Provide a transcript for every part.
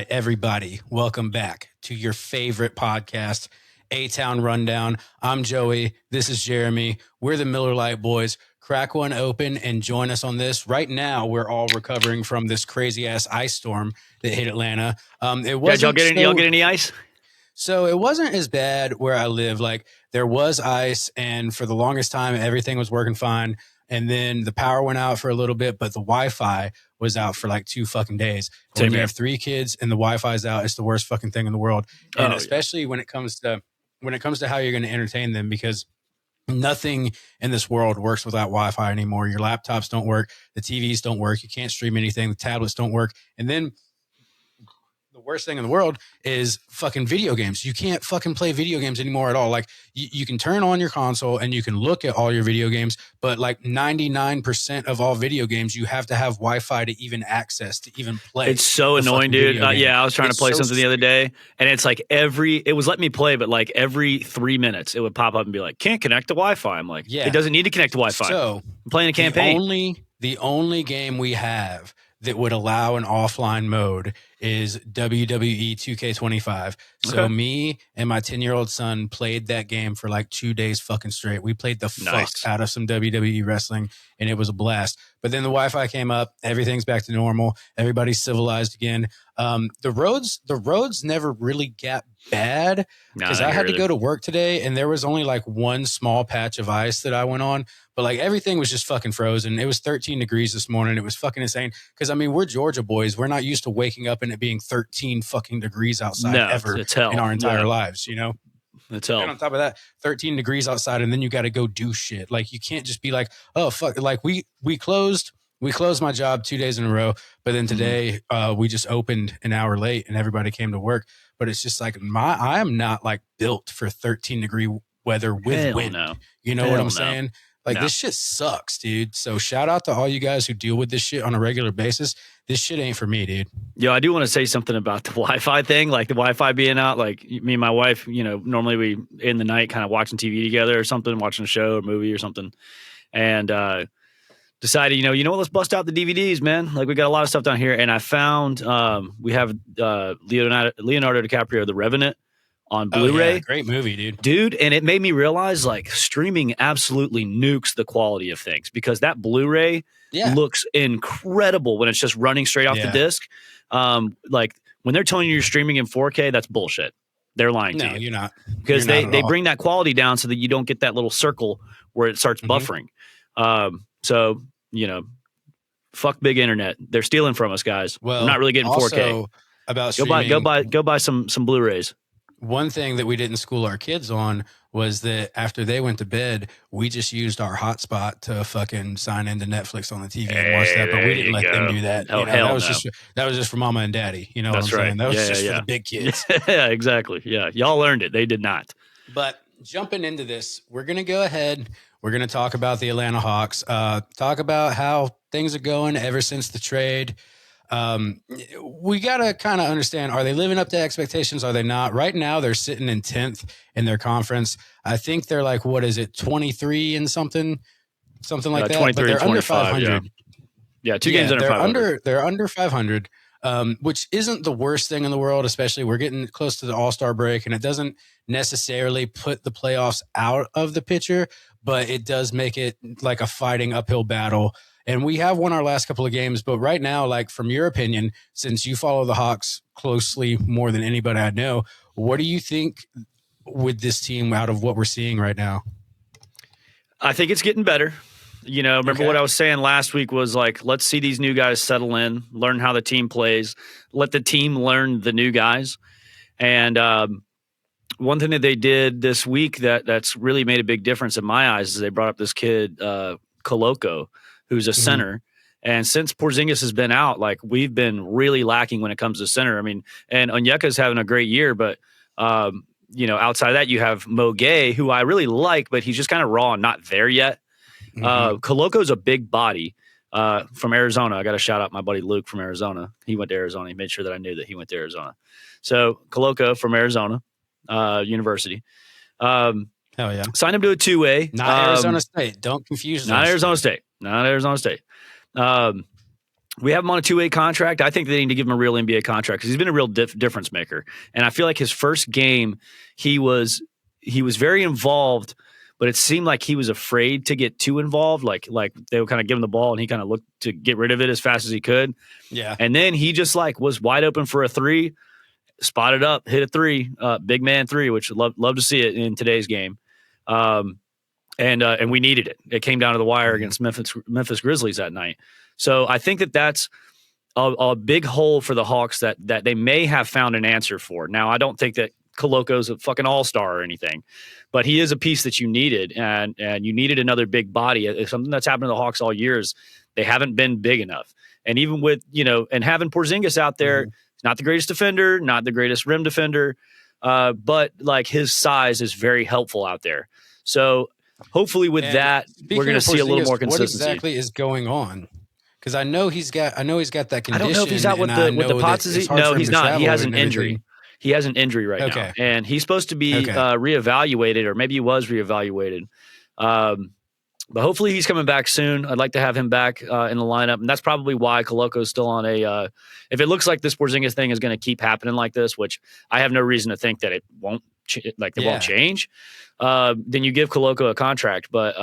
everybody. Welcome back to your favorite podcast, ATOWN Rundown. I'm Joey. This is Jeremy. We're the Miller Lite Boys. Crack one open and join us on this. Right now, we're all recovering from this crazy-ass ice storm that hit Atlanta. Did y'all get any ice? So it wasn't as bad where I live. Like, there was ice, and for the longest time, everything was working fine. And then the power went out for a little bit, but the Wi-Fi was out for like 2 fucking days. When you have 3 kids and the Wi-Fi is out, it's the worst fucking thing in the world. And especially when it comes to how you're going to entertain them, because nothing in this world works without Wi-Fi anymore. Your laptops don't work. The TVs don't work. You can't stream anything. The tablets don't work. And then the worst thing in the world is fucking video games. You can't fucking play video games anymore at all. Like, you can turn on your console and you can look at all your video games, but like 99% of all video games, you have to have Wi-Fi to even access, to even play. It's so annoying, dude. Yeah, I was trying to play something the other day, and it's like it was letting me play, but like every 3 minutes it would pop up and be like, can't connect to Wi-Fi. I'm like, yeah, it doesn't need to connect to Wi-Fi. So I'm playing a campaign. The only game we have that would allow an offline mode is WWE 2K25. So me and my 10-year-old son played that game for like 2 days fucking straight. We played the fuck out of some WWE wrestling, and it was a blast. But then the Wi-Fi came up. Everything's back to normal. Everybody's civilized again. The roads never really got bad, because I had to go to work today, and there was only like one small patch of ice that I went on. But like everything was just fucking frozen. It was 13 degrees this morning. It was fucking insane. Because I mean, we're Georgia boys. We're not used to waking up and it being 13 fucking degrees outside ever in our entire lives, you know? It's hell. And on top of that, 13 degrees outside, and then you got to go do shit. Like, you can't just be like, oh fuck. Like we closed my job 2 days in a row, but then today we just opened an hour late and everybody came to work. But it's just like I am not like built for 13-degree weather with wind. No. You know what I'm saying? Like, this shit sucks, dude. So shout out to all you guys who deal with this shit on a regular basis. This shit ain't for me, dude. Yo, I do want to say something about the Wi-Fi thing, like the Wi-Fi being out. Like, me and my wife, you know, normally we in the night kind of watching TV together or something, watching a show or movie or something, and decided, you know what, let's bust out the DVDs, man. Like, we got a lot of stuff down here, and I found we have Leonardo DiCaprio, The Revenant, on Blu-ray. Yeah, great movie, dude. And it made me realize, like, streaming absolutely nukes the quality of things, because that Blu-ray looks incredible when it's just running straight off the disc. Like, when they're telling you you're streaming in 4K, that's bullshit. They're lying to you. No, you're not. Because they bring that quality down so that you don't get that little circle where it starts buffering. So, you know, fuck big internet. They're stealing from us, guys. Well, we're not really getting 4K. About streaming, go buy some Blu-rays. One thing that we didn't school our kids on was that after they went to bed, we just used our hotspot to fucking sign into Netflix on the TV and watch that. But we didn't let them do that. Oh, that was just for mama and daddy. You know what I'm saying? That was just for the big kids. Yeah, exactly. Yeah, y'all learned it. They did not. But jumping into this, we're going to go ahead. We're going to talk about the Atlanta Hawks, talk about how things are going ever since the trade. We got to kind of understand, are they living up to expectations? Are they not? Right now, they're sitting in 10th in their conference. I think they're like, 23 and something like that. 23 but they're and 25, under 500. Yeah, 2 games under 500. They're under 500, which isn't the worst thing in the world, especially we're getting close to the All-Star break, and it doesn't necessarily put the playoffs out of the picture, but it does make it like a fighting uphill battle. And we have won our last couple of games, but right now, like, from your opinion, since you follow the Hawks closely more than anybody I know, what do you think with this team out of what we're seeing right now? I think it's getting better. You know, remember what I was saying last week was like, let's see these new guys settle in, learn how the team plays, let the team learn the new guys. And one thing that they did this week that's really made a big difference in my eyes is they brought up this kid, Koloko, who's a center. And since Porzingis has been out, like, we've been really lacking when it comes to center. I mean, and Onyeka's having a great year, but, you know, outside of that, you have Mo Gay, who I really like, but he's just kind of raw and not there yet. Koloko's a big body from Arizona. I got to shout out my buddy Luke from Arizona. He went to Arizona. He made sure that I knew that he went to Arizona. So Koloko from Arizona University. Hell yeah. Signed him to a 2-way. Not Arizona State. Don't confuse those. Not Arizona State. We have him on a 2-way contract. I think they need to give him a real NBA contract because he's been a real difference maker. And I feel like his first game, he was very involved, but it seemed like he was afraid to get too involved. Like they would kind of give him the ball and he kind of looked to get rid of it as fast as he could. Yeah. And then he just was wide open for a three, spotted up, hit a three, big man three, which love to see it in today's game. And we needed it. It came down to the wire against Memphis Grizzlies that night. So I think that's a big hole for the Hawks that they may have found an answer for. Now, I don't think that Koloko's a fucking all-star or anything, but he is a piece that you needed, and you needed another big body. It's something that's happened to the Hawks all year is they haven't been big enough. And even with, and having Porzingis out there, he's not the greatest defender, not the greatest rim defender, but like his size is very helpful out there. So hopefully with that, we're going to see a little more consistency. What exactly is going on? Because I know he's got that condition. I don't know if he's out with the POTS. No, he's not. He has an injury. He has an injury right now, and he's supposed to be reevaluated, or maybe he was reevaluated. But hopefully he's coming back soon. I'd like to have him back in the lineup, and that's probably why Koloko's still on a. If it looks like this Porzingis thing is going to keep happening like this, which I have no reason to think that it won't, won't change, then you give Koloko a contract. But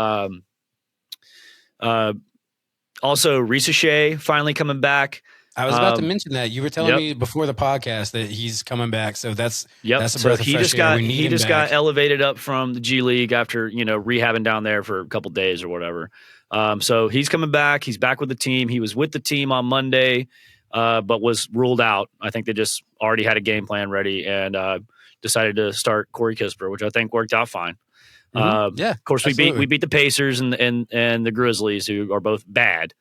also, Risa Shea finally coming back. I was about to mention that. You were telling me before the podcast that he's coming back. So that's a breath of fresh air. He just got elevated up from the G League after, rehabbing down there for a couple days or whatever. So he's coming back. He's back with the team. He was with the team on Monday, but was ruled out. I think they just already had a game plan ready and decided to start Corey Kispert, which I think worked out fine. Of course, we beat the Pacers and the Grizzlies, who are both bad.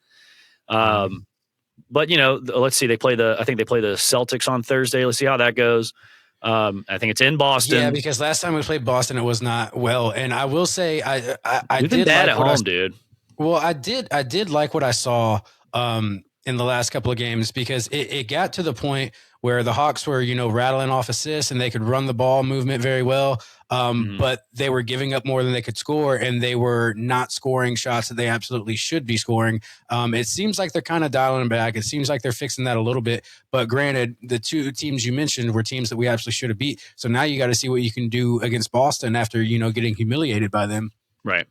But let's see. I think they play the Celtics on Thursday. Let's see how that goes. I think it's in Boston. Yeah, because last time we played Boston, it was not well. And I will say, I We've been bad at home, dude. Well, I did like what I saw in the last couple of games, because it got to the point where the Hawks were, rattling off assists and they could run the ball movement very well. But they were giving up more than they could score, and they were not scoring shots that they absolutely should be scoring. It seems like they're kind of dialing back. It seems like they're fixing that a little bit. But granted, the two teams you mentioned were teams that we actually should have beat. So now you got to see what you can do against Boston after, getting humiliated by them. Right.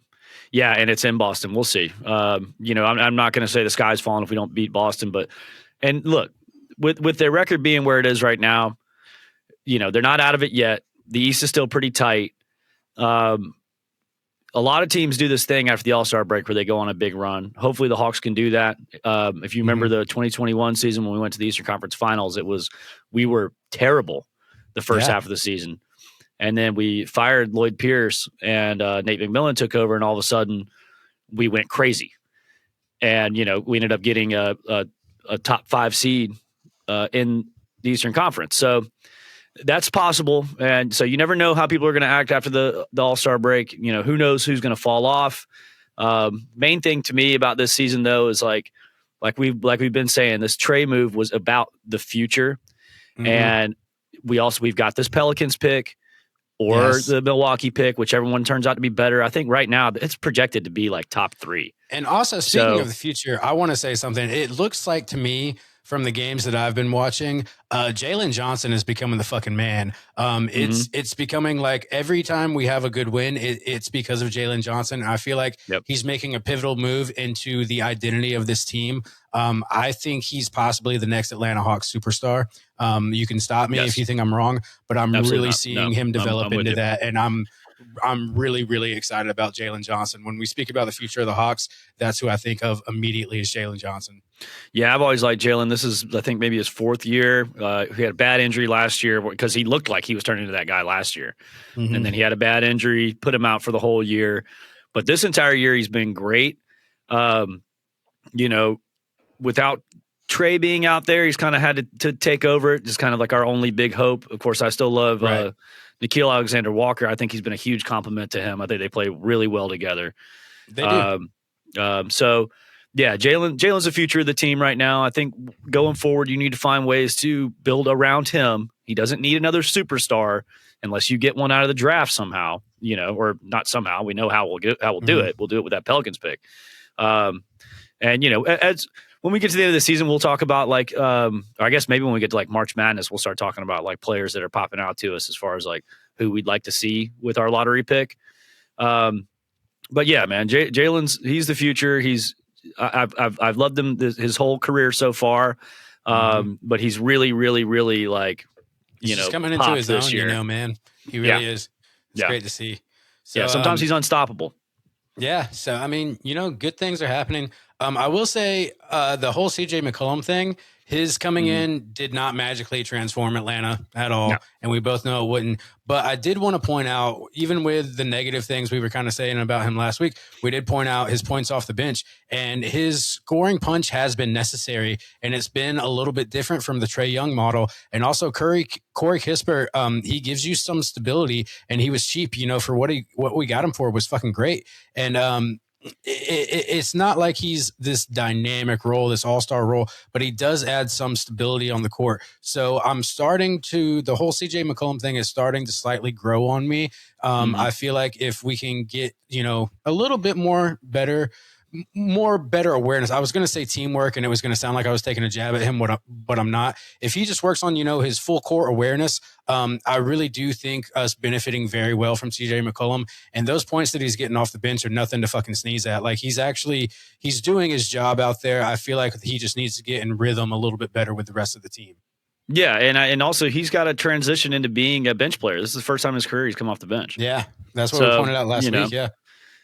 Yeah, and it's in Boston. We'll see. I'm not going to say the sky's falling if we don't beat Boston, and look, with their record being where it is right now, they're not out of it yet. The East is still pretty tight. A lot of teams do this thing after the All-Star break where they go on a big run. Hopefully the Hawks can do that. If you remember the 2021 season when we went to the Eastern Conference Finals, we were terrible the first half of the season. And then we fired Lloyd Pierce and Nate McMillan took over, and all of a sudden we went crazy. And, we ended up getting a top 5 seed in the Eastern Conference. So that's possible. And so you never know how people are going to act after the All-Star break. Who knows who's going to fall off. Main thing to me about this season, though, is like we've been saying, this Trey move was about the future. And we've got this Pelicans pick or the Milwaukee pick, whichever one turns out to be better. I think right now it's projected to be like top 3. And also, speaking of the future, I want to say something. It looks like to me, from the games that I've been watching, Jalen Johnson is becoming the fucking man. It's becoming like every time we have a good win, it's because of Jalen Johnson. I feel like he's making a pivotal move into the identity of this team. I think he's possibly the next Atlanta Hawks superstar. You can stop me if you think I'm wrong, but I'm really seeing him develop into that. And I'm really, really excited about Jalen Johnson. When we speak about the future of the Hawks, that's who I think of immediately as Jalen Johnson. Yeah, I've always liked Jalen. This is, I think, maybe his 4th year. He had a bad injury last year because he looked like he was turning into that guy last year. And then he had a bad injury, put him out for the whole year. But this entire year, he's been great. Without Trey being out there, he's kind of had to take over. Just kind of like our only big hope. Of course, I still love Nickeil Alexander-Walker. I think he's been a huge compliment to him. I think they play really well together. They do. So, yeah, Jalen's the future of the team right now. I think going forward, you need to find ways to build around him. He doesn't need another superstar unless you get one out of the draft somehow, or not somehow. We know how we'll do it. We'll do it with that Pelicans pick. As when we get to the end of the season, we'll talk about like, or I guess maybe when we get to like March Madness, we'll start talking about like players that are popping out to us as far as like who we'd like to see with our lottery pick. But yeah, man, Jalen's he's the future. I've loved him his whole career so far. But he's really, really, really like, he's just coming into his own, man. He really is. It's great to see. So, sometimes he's unstoppable. Yeah. So, I mean, good things are happening. I will say the whole CJ McCollum thing, his coming in did not magically transform Atlanta at all. No. And we both know it wouldn't. But I did want to point out, even with the negative things we were kind of saying about him last week, we did point out his points off the bench. And his scoring punch has been necessary. And it's been a little bit different from the Trae Young model. And also Corey Kispert, he gives you some stability. And he was cheap, for what we got him for was fucking great. And it's not like he's this dynamic role, this all-star role, but he does add some stability on the court. So I'm the whole CJ McCollum thing is starting to slightly grow on me. I feel like if we can get, a little bit better awareness. I was going to say teamwork, and it was going to sound like I was taking a jab at him, but I'm not. If he just works on, you full court awareness, I really do think us benefiting very well from CJ McCollum. And those points that he's getting off the bench are nothing to fucking sneeze at. Like he's doing his job out there. I feel like he just needs to get in rhythm a little bit better with the rest of the team. Yeah, and also he's got to transition into being a bench player. This is the first time in his career he's come off the bench. Yeah, that's what we pointed out last week. Yeah.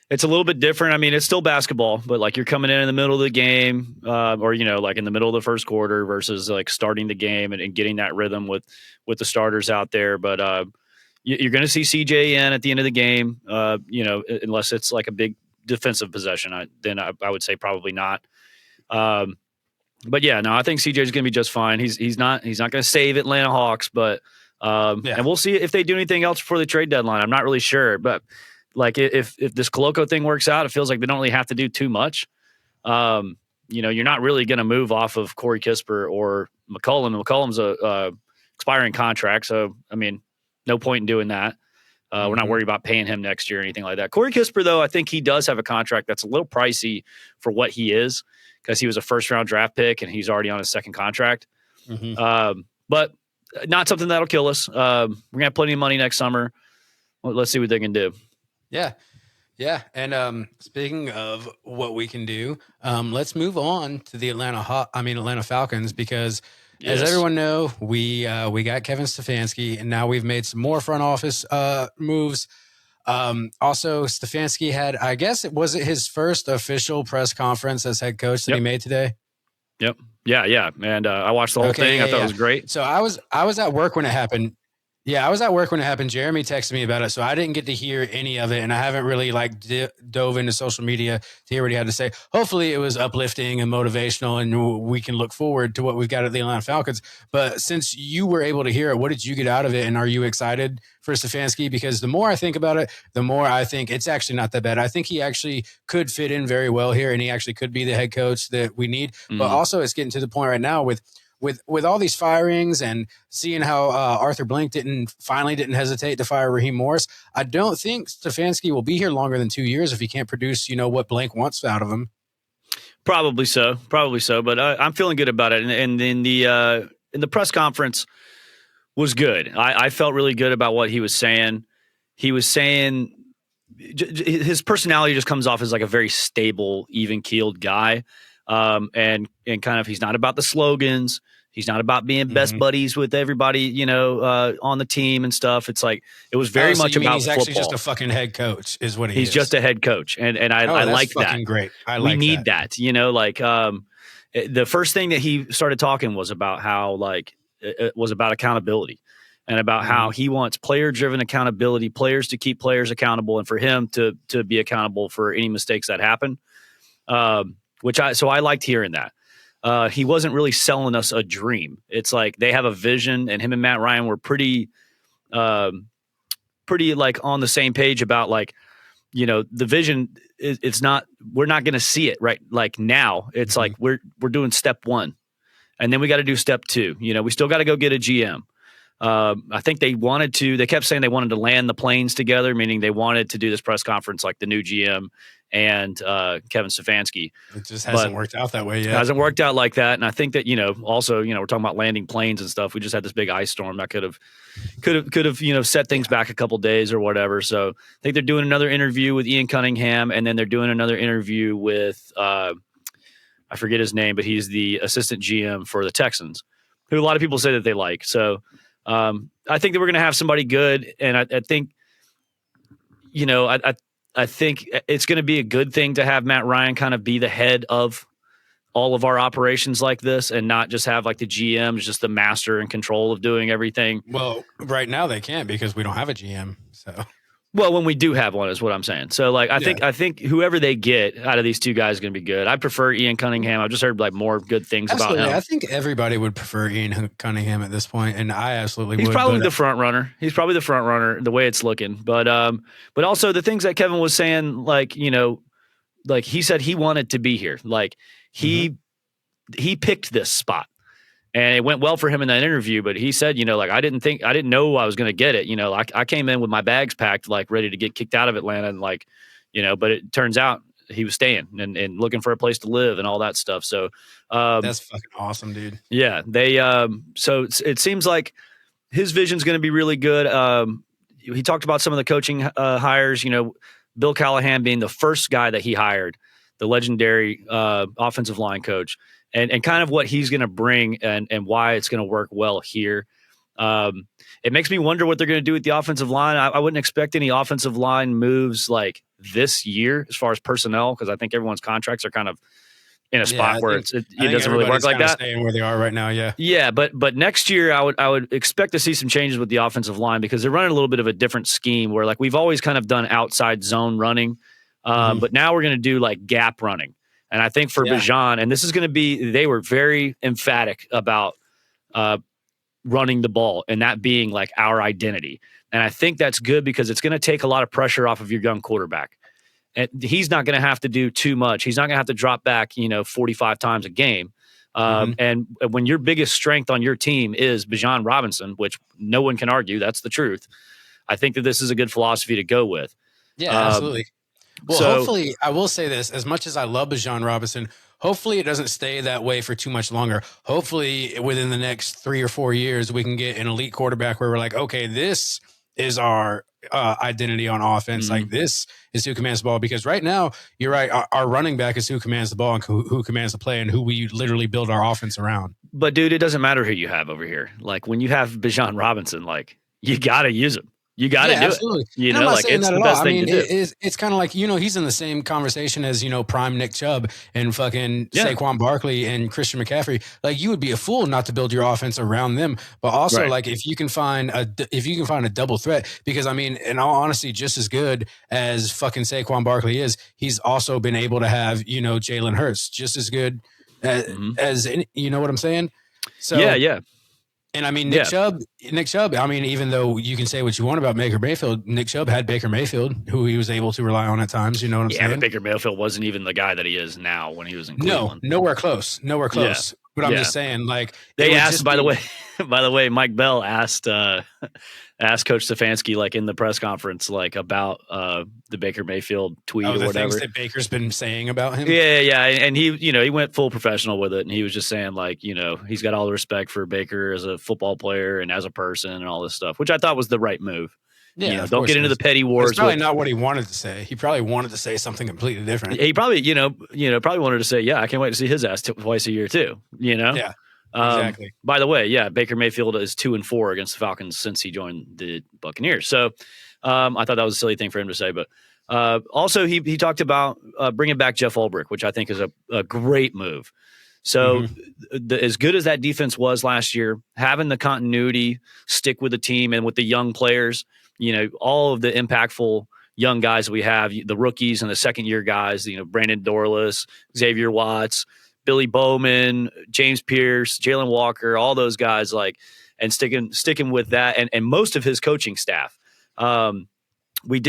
It's a little bit different. I mean, it's still basketball, but like you're coming in the middle of the game, or like in the middle of the first quarter versus like starting the game and getting that rhythm with the starters out there. But you're going to see CJ in at the end of the game, unless it's like a big defensive possession. Then I would say probably not. But yeah, no, I think CJ is going to be just fine. He's not going to save Atlanta Hawks, but and we'll see if they do anything else before the trade deadline. I'm not really sure, but. Like if this Coloco thing works out, it feels like they don't really have to do too much. You're not really going to move off of Corey Kispert or McCollum. McCollum's a expiring contract, so I mean, no point in doing that. We're not worried about paying him next year or anything like that. Corey Kispert, though, I think he does have a contract that's a little pricey for what he is because he was a first-round draft pick and he's already on his second contract. But not something that'll kill us. We're going to have plenty of money next summer. Well, let's see what they can do. Yeah. Yeah. And speaking of what we can do, let's move on to the Atlanta Falcons, because as everyone know, we got Kevin Stefanski, and now we've made some more front office moves. Also, Stefanski had, I guess it was his first official press conference as head coach that he made today. Yep. Yeah. And I watched the whole thing. I thought it was great. So I was at work when it happened. Yeah, I was at work when it happened. Jeremy texted me about it, so I didn't get to hear any of it, and I haven't really dove into social media to hear what he had to say. Hopefully, it was uplifting and motivational, and we can look forward to what we've got at the Atlanta Falcons. But since you were able to hear it, what did you get out of it, and are you excited for Stefanski? Because the more I think about it, the more I think it's actually not that bad. I think he actually could fit in very well here, and he actually could be the head coach that we need. But also, it's getting to the point right now with all these firings and seeing how Arthur Blank didn't hesitate to fire Raheem Morris, I don't think Stefanski will be here longer than 2 years if he can't produce, what Blank wants out of him. Probably so. But I'm feeling good about it. And in the press conference was good. I felt really good about what he was saying. He was saying his personality just comes off as like a very stable, even-keeled guy. And kind of, he's not about the slogans. He's not about being best buddies with everybody, on the team and stuff. It's like, it was very much about he's football. Actually just a fucking head coach is what he is. He's just a head coach. And I like that. Great. We need that, the first thing that he started talking was about how it was about accountability and about how he wants player-driven accountability, players to keep players accountable, and for him to be accountable for any mistakes that happen. So I liked hearing that. He wasn't really selling us a dream. It's like they have a vision, and him and Matt Ryan were pretty like on the same page about the vision. It's not, we're not going to see it right like now. It's like we're doing step one, and then we got to do step two. We still got to go get a GM. I think they kept saying they wanted to land the planes together, meaning they wanted to do this press conference like the new GM and Kevin Stefanski. It just hasn't worked out that way yet. It hasn't worked out like that. And I think that, also, we're talking about landing planes and stuff. We just had this big ice storm that could have, set things back a couple days or whatever. So I think they're doing another interview with Ian Cunningham, and then they're doing another interview with, I forget his name, but he's the assistant GM for the Texans, who a lot of people say that they like. So I think that we're going to have somebody good. And I think, I think it's going to be a good thing to have Matt Ryan kind of be the head of all of our operations like this, and not just have like the GM is just the master and control of doing everything. Well, right now they can't because we don't have a GM. So, well, when we do have one is what I'm saying. So like, I think whoever they get out of these two guys is going to be good. I prefer Ian Cunningham. I've just heard like more good things about him. I think everybody would prefer Ian Cunningham at this point, and I absolutely would. He's probably the front runner. He's probably the front runner the way it's looking. But also the things that Kevin was saying, like, like he said he wanted to be here. Like he picked this spot. And it went well for him in that interview, but he said, like, I didn't know I was going to get it. I came in with my bags packed, like ready to get kicked out of Atlanta, and like, but it turns out he was staying and looking for a place to live and all that stuff. So that's fucking awesome, dude. Yeah, they so it seems like his vision's going to be really good. He talked about some of the coaching hires. Bill Callahan being the first guy that he hired, the legendary offensive line coach. And kind of what he's going to bring and why it's going to work well here. It makes me wonder what they're going to do with the offensive line. I wouldn't expect any offensive line moves like this year as far as personnel, because I think everyone's contracts are kind of in a spot where it doesn't really work like that. Staying where they are right now, yeah. Yeah, but next year I would expect to see some changes with the offensive line, because they're running a little bit of a different scheme where like we've always kind of done outside zone running, but now we're going to do like gap running. And I think for Bijan, and this is going to be, they were very emphatic about running the ball and that being like our identity. And I think that's good because it's going to take a lot of pressure off of your young quarterback. And he's not going to have to do too much. He's not going to have to drop back, 45 times a game. And when your biggest strength on your team is Bijan Robinson, which no one can argue, that's the truth. I think that this is a good philosophy to go with. Yeah, absolutely. Well, hopefully, I will say this, as much as I love Bijan Robinson, hopefully it doesn't stay that way for too much longer. Hopefully within the next 3 or 4 years, we can get an elite quarterback where we're like, okay, this is our identity on offense. Like this is who commands the ball, because right now, you're right. Our running back is who commands the ball and who commands the play and who we literally build our offense around. But dude, it doesn't matter who you have over here. Like when you have Bijan Robinson, like you got to use him. You got to do absolutely. it. Like it's the best thing to do. It's kind of like, he's in the same conversation as, prime Nick Chubb and fucking Saquon Barkley and Christian McCaffrey. Like you would be a fool not to build your offense around them. But also like if you can find a double threat, because in all honesty, just as good as fucking Saquon Barkley is, he's also been able to have, Jalen Hurts just as good as you know what I'm saying? So yeah. And Nick Chubb, even though you can say what you want about Baker Mayfield, Nick Chubb had Baker Mayfield, who he was able to rely on at times. You know what I'm saying? But Baker Mayfield wasn't even the guy that he is now when he was in Cleveland. No, nowhere close. Yeah. But I'm just saying, like, they asked, by the way, Mike Bell asked Coach Stefanski, like in the press conference, like about the Baker Mayfield tweet or whatever. Things that Baker's been saying about him. Yeah. And he, he went full professional with it. And he was just saying like, he's got all the respect for Baker as a football player and as a person and all this stuff, which I thought was the right move. Yeah, don't get into the petty wars. It's probably not what he wanted to say. He probably wanted to say something completely different. He probably, probably wanted to say, I can't wait to see his ass twice a year too. Yeah, exactly. By the way, Baker Mayfield is 2-4 against the Falcons since he joined the Buccaneers. So I thought that was a silly thing for him to say. But also, he talked about bringing back Jeff Ulbrich, which I think is a great move. So as good as that defense was last year, having the continuity stick with the team and with the young players, all of the impactful young guys we have, the rookies and the second-year guys, Brandon Dorlus, Xavier Watts, Billy Bowman, James Pierce, Jalen Walker, all those guys, like, and sticking with that, and most of his coaching staff. We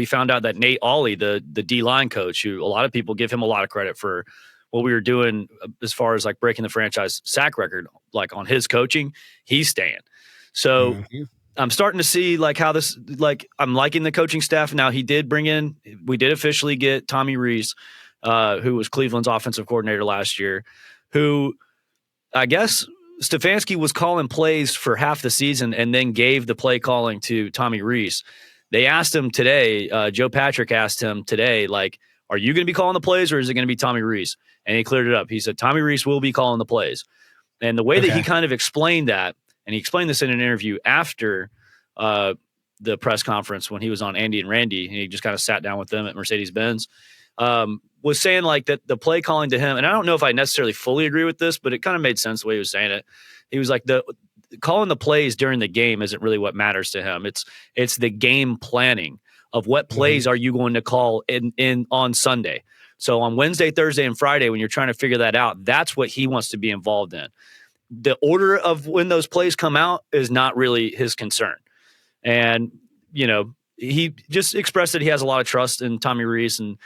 found out that Nate Ollie, the D-line coach, who a lot of people give him a lot of credit for what we were doing as far as like breaking the franchise sack record, like on his coaching, he's staying. So Mm-hmm. I'm starting to see like how this, like I'm liking the coaching staff. Now we did officially get Tommy Rees, who was Cleveland's offensive coordinator last year, who I guess Stefanski was calling plays for half the season and then gave the play calling to Tommy Rees. They asked him today, Joe Patrick asked him today, like, are you going to be calling the plays or is it going to be Tommy Rees? And he cleared it up. He said, Tommy Rees will be calling the plays. And the way that he kind of explained that, and he explained this in an interview after the press conference when he was on Andy and Randy, and he just kind of sat down with them at Mercedes-Benz, was saying like that the play calling to him, and I don't know if I necessarily fully agree with this, but it kind of made sense the way he was saying it. He was like, the calling the plays during the game isn't really what matters to him. It's the game planning of what plays are you going to call in on Sunday. So on Wednesday, Thursday, and Friday, when you're trying to figure that out, that's what he wants to be involved in. The order of when those plays come out is not really his concern. And, you know, he just expressed that he has a lot of trust in Tommy Rees, and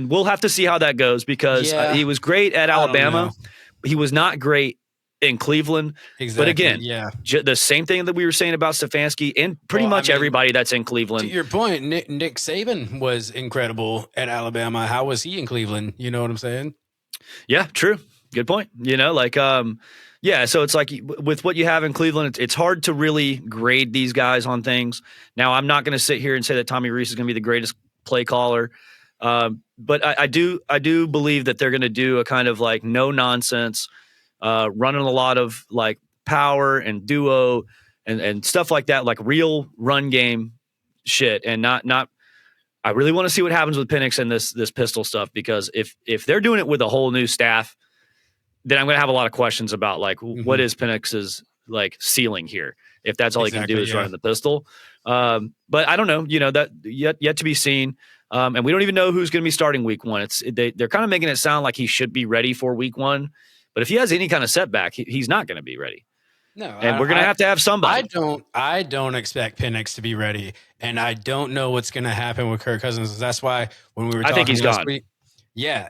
we'll have to see how that goes because he was great at Alabama. He was not great in Cleveland. Exactly. But again, the same thing that we were saying about Stefanski and pretty much everybody that's in Cleveland. To your point, Nick Saban was incredible at Alabama. How was he in Cleveland? You know what I'm saying? Yeah, true. Good point. You know, like, so it's like with what you have in Cleveland, it's hard to really grade these guys on things. Now, I'm not going to sit here and say that Tommy Rees is going to be the greatest play caller, but I do believe that they're going to do a kind of like no nonsense, running a lot of like power and duo and stuff like that, like real run game shit, and not. I really want to see what happens with Penix and this pistol stuff, because if they're doing it with a whole new staff, then I'm going to have a lot of questions about like what is Penix's like ceiling here if that's all he can do is running the pistol. But I don't know, you know, that yet to be seen. And we don't even know who's going to be starting week one. They're kind of making it sound like he should be ready for week one, but if he has any kind of setback, he's not going to be ready. No, and we're going to have somebody. I don't expect Penix to be ready, and I don't know what's going to happen with Kirk Cousins. That's why when we were talking I think he's last gone. week,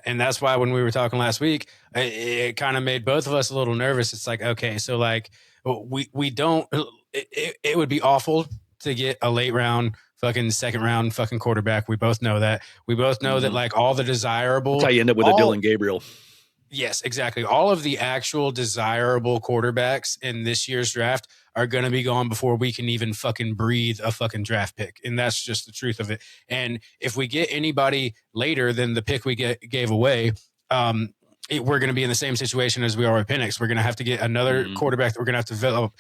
and that's why when we were talking last week, it kind of made both of us a little nervous. It's like, okay, so like we don't. It would be awful to get a late round, fucking second round, fucking quarterback. We both know that. We both know that like all the desirable. That's how you end up with a Dylan Gabriel. Yes, exactly. All of the actual desirable quarterbacks in this year's draft are going to be gone before we can even fucking breathe a fucking draft pick. And that's just the truth of it. And if we get anybody later than the pick we gave away, we're going to be in the same situation as we are with Penix. We're going to have to get another quarterback that we're going to have to develop.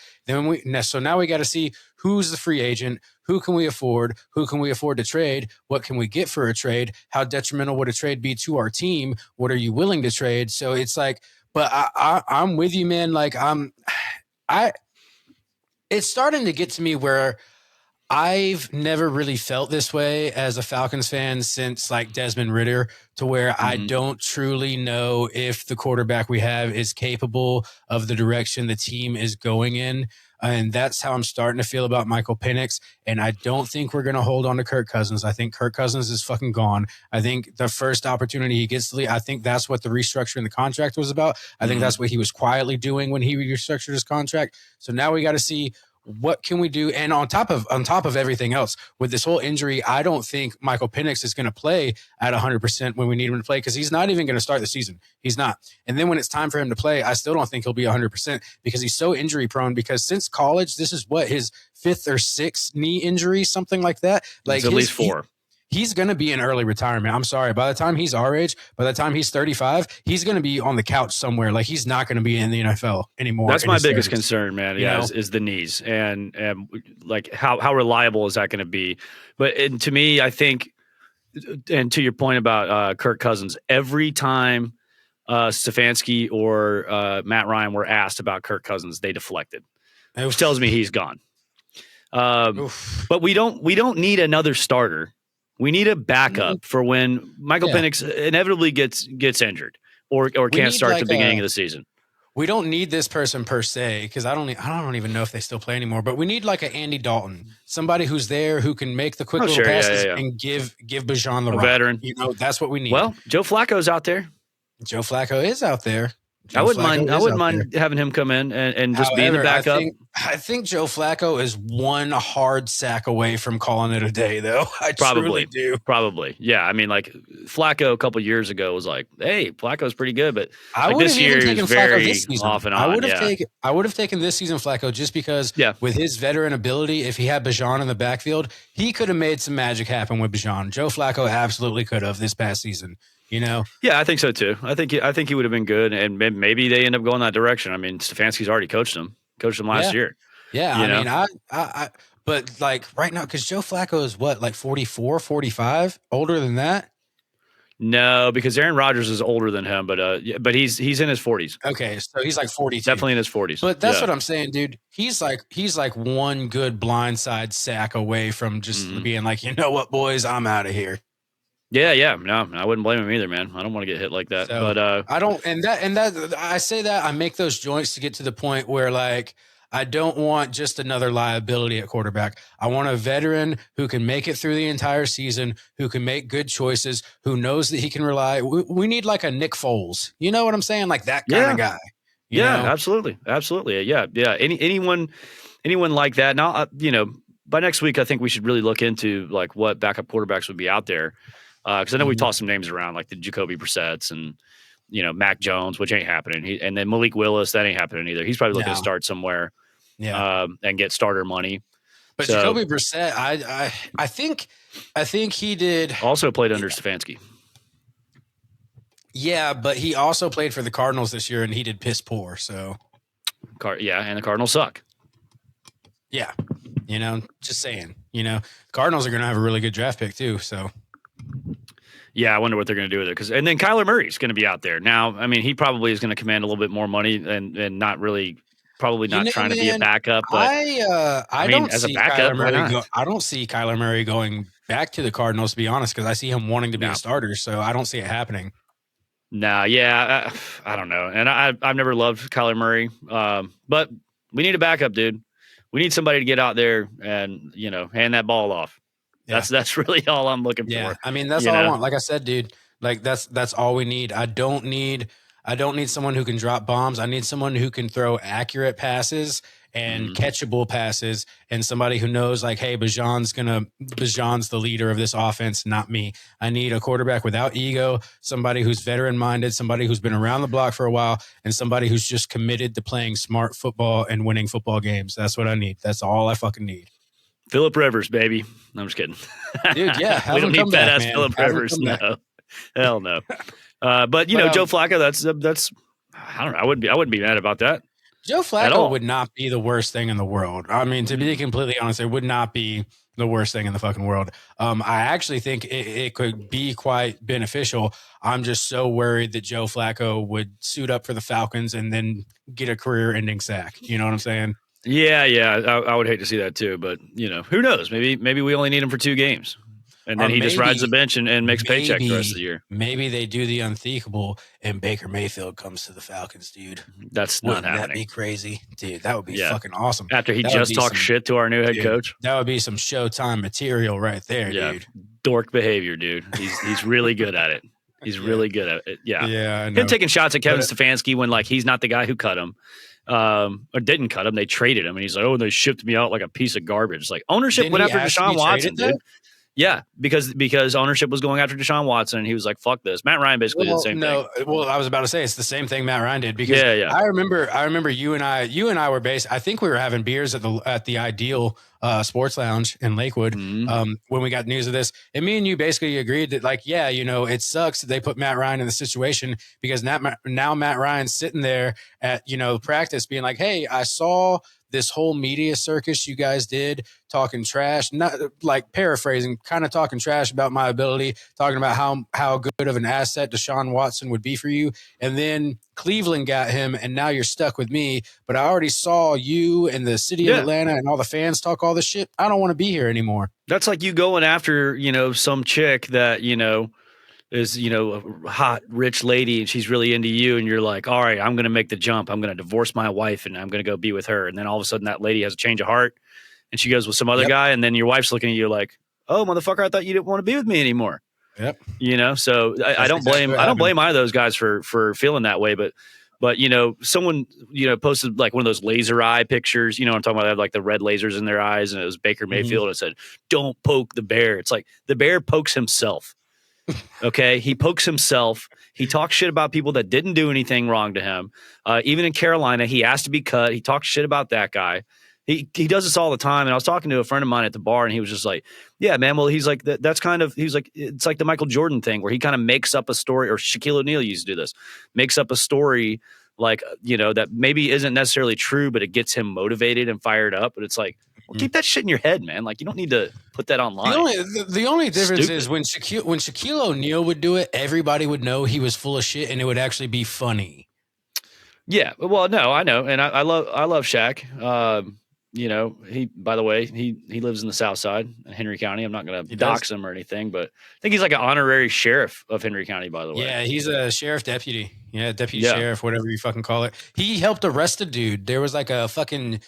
So now we got to see who's the free agent, who can we afford to trade, what can we get for a trade, how detrimental would a trade be to our team, what are you willing to trade? So it's like, but I'm with you, man. Like it's starting to get to me where I've never really felt this way as a Falcons fan since like Desmond Ridder, to where I don't truly know if the quarterback we have is capable of the direction the team is going in. And that's how I'm starting to feel about Michael Penix. And I don't think we're going to hold on to Kirk Cousins. I think Kirk Cousins is fucking gone. I think the first opportunity he gets to leave, I think that's what the restructuring the contract was about. I think that's what he was quietly doing when he restructured his contract. So now we got to see what can we do? And on top of everything else, with this whole injury, I don't think Michael Penix is going to play at 100% when we need him to play, because he's not even going to start the season. He's not. And then when it's time for him to play, I still don't think he'll be 100% because he's so injury prone, because since college, this is what, his 5th or 6th knee injury, something like that. Like it's at least 4. He's going to be in early retirement. I'm sorry. By the time he's our age, by the time he's 35, he's going to be on the couch somewhere. Like, he's not going to be in the NFL anymore. That's my biggest concern, man. Yeah, is the knees, and like how reliable is that going to be? But to me, I think, and to your point about Kirk Cousins, every time Stefanski or Matt Ryan were asked about Kirk Cousins, they deflected, which tells me he's gone. But we don't need another starter. We need a backup for when Michael Penix inevitably gets injured or can't start at the beginning of the season. We don't need this person per se, because I don't even know if they still play anymore. But we need like an Andy Dalton, somebody who's there who can make the quick little passes and give Bijan the rock. Veteran. You know, that's what we need. Well, Joe Flacco's out there. Joe Flacco is out there. I Joe wouldn't Flacco mind. I is wouldn't out there. mind having him come in and just being the However, backup. I think Joe Flacco is one hard sack away from calling it a day, though. I truly do. Probably. Yeah. I mean, like Flacco a couple years ago was like, hey, Flacco's pretty good. But I like would this have even year, he was taken Flacco very this season. off and on. I would have taken this season Flacco just because with his veteran ability, if he had Bijan in the backfield, he could have made some magic happen with Bijan. Joe Flacco absolutely could have this past season. You know? Yeah, I think so too. I think he would have been good, and maybe they end up going that direction. I mean, Stefanski's already coached him last year. Yeah, I mean, I but like right now, because Joe Flacco is what, like 44, 45, older than that? No, because Aaron Rodgers is older than him, but he's in his 40s. Okay, so he's like 42. Definitely in his 40s. But that's what I'm saying, dude. He's like one good blindside sack away from just being like, you know what, boys, I'm out of here. Yeah. No, I wouldn't blame him either, man. I don't want to get hit like that. So, but I don't, and that I say that I make those joints to get to the point where like I don't want just another liability at quarterback. I want a veteran who can make it through the entire season, who can make good choices, who knows that he can rely. We need like a Nick Foles. You know what I'm saying? Like that kind of guy. You know? Absolutely. Yeah. Anyone like that. Now, by next week, I think we should really look into like what backup quarterbacks would be out there. Because I know we tossed some names around, like the Jacoby Brissett's and Mac Jones, which ain't happening. And then Malik Willis, that ain't happening either. He's probably looking to start somewhere, and get starter money. But Jacoby Brissett, I think he did also played under Stefanski. Yeah, but he also played for the Cardinals this year, and he did piss poor. So, and the Cardinals suck. Yeah, just saying. Cardinals are going to have a really good draft pick too. So. Yeah, I wonder what they're going to do with it. And then Kyler Murray's going to be out there. Now, I mean, he probably is going to command a little bit more money and not really, probably not trying to be a backup. But I don't see Kyler Murray. I don't see Kyler Murray going back to the Cardinals, to be honest, because I see him wanting to be a starter. So I don't see it happening. Nah, I don't know. And I've never loved Kyler Murray. But we need a backup, dude. We need somebody to get out there and, hand that ball off. Yeah. That's really all I'm looking for. I mean, that's all I want. Like I said, dude, like that's all we need. I don't need someone who can drop bombs. I need someone who can throw accurate passes and catchable passes, and somebody who knows like, hey, Bijan's the leader of this offense, not me. I need a quarterback without ego, somebody who's veteran minded, somebody who's been around the block for a while, and somebody who's just committed to playing smart football and winning football games. That's what I need. That's all I fucking need. Phillip Rivers, baby. No, I'm just kidding. Dude, yeah. We don't need badass Phillip Rivers. No. Hell no. But Joe Flacco, that's I don't know. I wouldn't be mad about that. Joe Flacco would not be the worst thing in the world. I mean, to be completely honest, it would not be the worst thing in the fucking world. I actually think it could be quite beneficial. I'm just so worried that Joe Flacco would suit up for the Falcons and then get a career-ending sack. You know what I'm saying? Yeah. I would hate to see that too, but who knows? Maybe we only need him for 2 games, and then he just rides the bench and makes paycheck the rest of the year. Maybe they do the unthinkable and Baker Mayfield comes to the Falcons, dude. That's not happening. Wouldn't that be crazy, dude? That would be fucking awesome. After he just talked shit to our new head coach, that would be some Showtime material right there, dude. Dork behavior, dude. He's really good at it. He's really good at it. Yeah. I know. Him taking shots at Kevin Stefanski when like he's not the guy who cut him. Or didn't cut him. They traded him, and he's like, "Oh, they shipped me out like a piece of garbage." It's like ownership went after Deshaun Watson, dude. Yeah, because ownership was going after Deshaun Watson, and he was like, "Fuck this." Matt Ryan basically did the same thing. Well, I was about to say it's the same thing Matt Ryan did because I remember you and I were I think we were having beers at the Ideal Sports Lounge in Lakewood when we got news of this, and me and you basically agreed that like, it sucks that they put Matt Ryan in the situation because now Matt Ryan's sitting there at practice being like, "Hey, I saw this whole media circus you guys did talking trash," not like paraphrasing, kind of talking trash about my ability, talking about how good of an asset Deshaun Watson would be for you. And then Cleveland got him, and now you're stuck with me. But I already saw you and the city of Atlanta and all the fans talk all this shit. I don't want to be here anymore. That's like you going after, some chick that, is, a hot, rich lady, and she's really into you, and you're like, all right, I'm going to make the jump. I'm going to divorce my wife, and I'm going to go be with her. And then all of a sudden that lady has a change of heart, and she goes with some other guy, and then your wife's looking at you like, oh, motherfucker, I thought you didn't want to be with me anymore. Yep. So I don't blame either of those guys for feeling that way. But But, someone, posted like one of those laser eye pictures. I'm talking about, they have like the red lasers in their eyes, and it was Baker Mayfield. And it said, "Don't poke the bear." It's like the bear pokes himself. Okay. He pokes himself. He talks shit about people that didn't do anything wrong to him. Even in Carolina, he asked to be cut. He talks shit about that guy. He does this all the time. And I was talking to a friend of mine at the bar, and he was just like, "Yeah, man. Well, he's like, that's kind of," he's like, "It's like the Michael Jordan thing where he kind of makes up a story," or Shaquille O'Neal used to do this, makes up a story like, that maybe isn't necessarily true, but it gets him motivated and fired up. But it's like, well, keep that shit in your head, man. Like, you don't need to put that online. The only difference is when Shaquille O'Neal would do it, everybody would know he was full of shit, and it would actually be funny. Yeah, well, no, I know, and I love Shaq. He, by the way, he lives in the South Side in Henry County. I'm not going to dox him or anything, but I think he's like an honorary sheriff of Henry County, by the way. Yeah, he's a sheriff deputy. Yeah, deputy sheriff, whatever you fucking call it. He helped arrest a dude. There was like a fucking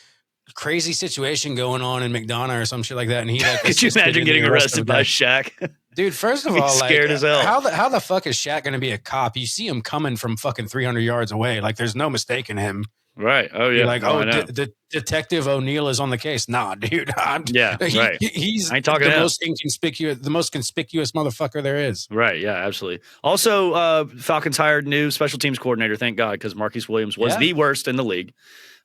crazy situation going on in McDonough or some shit like that, and he like. Could you imagine getting arrested by Shaq? Dude, first of all, scared as hell. How the fuck is Shaq going to be a cop? You see him coming from fucking 300 yards away. Like, there's no mistaking him. Right. Oh, yeah. You're like, Detective O'Neal is on the case. Nah, dude. Right. He's I ain't talking the most conspicuous motherfucker there is. Right. Yeah, absolutely. Also, Falcons hired new special teams coordinator. Thank God, because Marquise Williams was the worst in the league.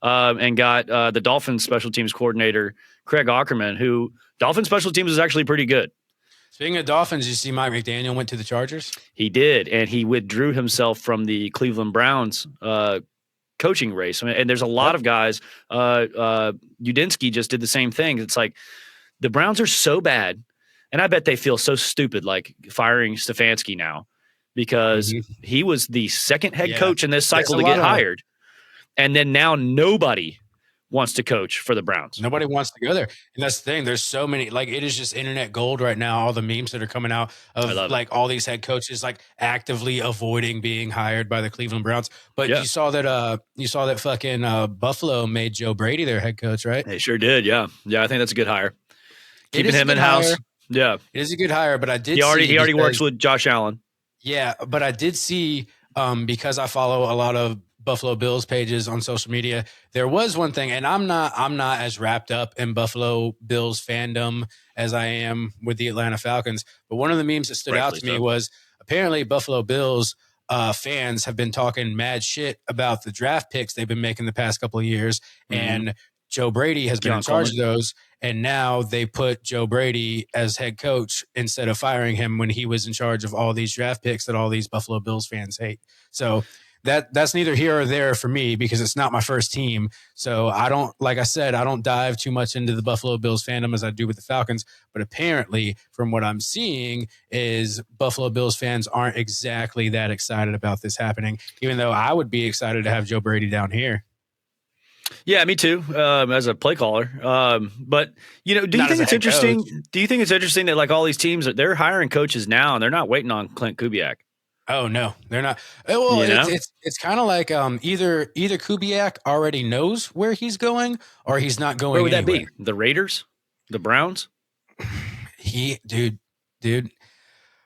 And got the Dolphins special teams coordinator, Craig Ackerman, who Dolphins special teams is actually pretty good. Speaking of Dolphins, you see Mike McDaniel went to the Chargers? He did, and he withdrew himself from the Cleveland Browns coaching race. I mean, and there's a lot of guys. Udinsky just did the same thing. It's like the Browns are so bad, and I bet they feel so stupid like firing Stefanski now because he was the second head coach in this cycle to get hired. And then now nobody wants to coach for the Browns. Nobody wants to go there. And that's the thing. There's so many, like, it is just internet gold right now. All the memes that are coming out of like all these head coaches, like actively avoiding being hired by the Cleveland Browns. But you saw that fucking Buffalo made Joe Brady their head coach, right? They sure did. Yeah. Yeah. I think that's a good hire. Keeping him in house. Yeah. It is a good hire, but I did he already works with Josh Allen. Yeah. But I did see, because I follow a lot of Buffalo Bills pages on social media, there was one thing, and I'm not as wrapped up in Buffalo Bills fandom as I am with the Atlanta Falcons. But one of the memes that stood out to me was apparently Buffalo Bills fans have been talking mad shit about the draft picks they've been making the past couple of years, and Joe Brady has been in charge of those. And now they put Joe Brady as head coach instead of firing him when he was in charge of all these draft picks that all these Buffalo Bills fans hate. So that's neither here or there for me because it's not my first team. So I don't dive too much into the Buffalo Bills fandom as I do with the Falcons. But apparently, from what I'm seeing, is Buffalo Bills fans aren't exactly that excited about this happening, even though I would be excited to have Joe Brady down here. Yeah, me too, as a play caller. But, do you think it's interesting? Coach. Do you think it's interesting that like all these teams, they're hiring coaches now and they're not waiting on Clint Kubiak? Oh no, they're not. Well, it's kind of like either Kubiak already knows where he's going or he's not going. Where would anywhere. That be? The Raiders, the Browns. Dude.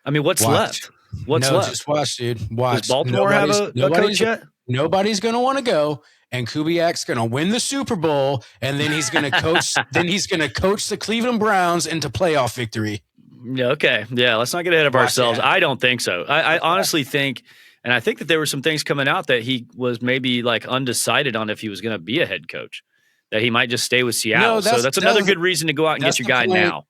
I mean, what's left? What's left? Just watch, dude. Watch. Does Baltimore have a coach yet? Nobody's going to want to go, and Kubiak's going to win the Super Bowl, and then he's going to coach. Then he's going to coach the Cleveland Browns into playoff victory. Yeah, okay. Yeah, let's not get ahead of ourselves. I don't think so. I honestly think, and I think that there were some things coming out that he was maybe like undecided on if he was going to be a head coach, that he might just stay with Seattle. No, so that's another good reason to go out and get your guy now.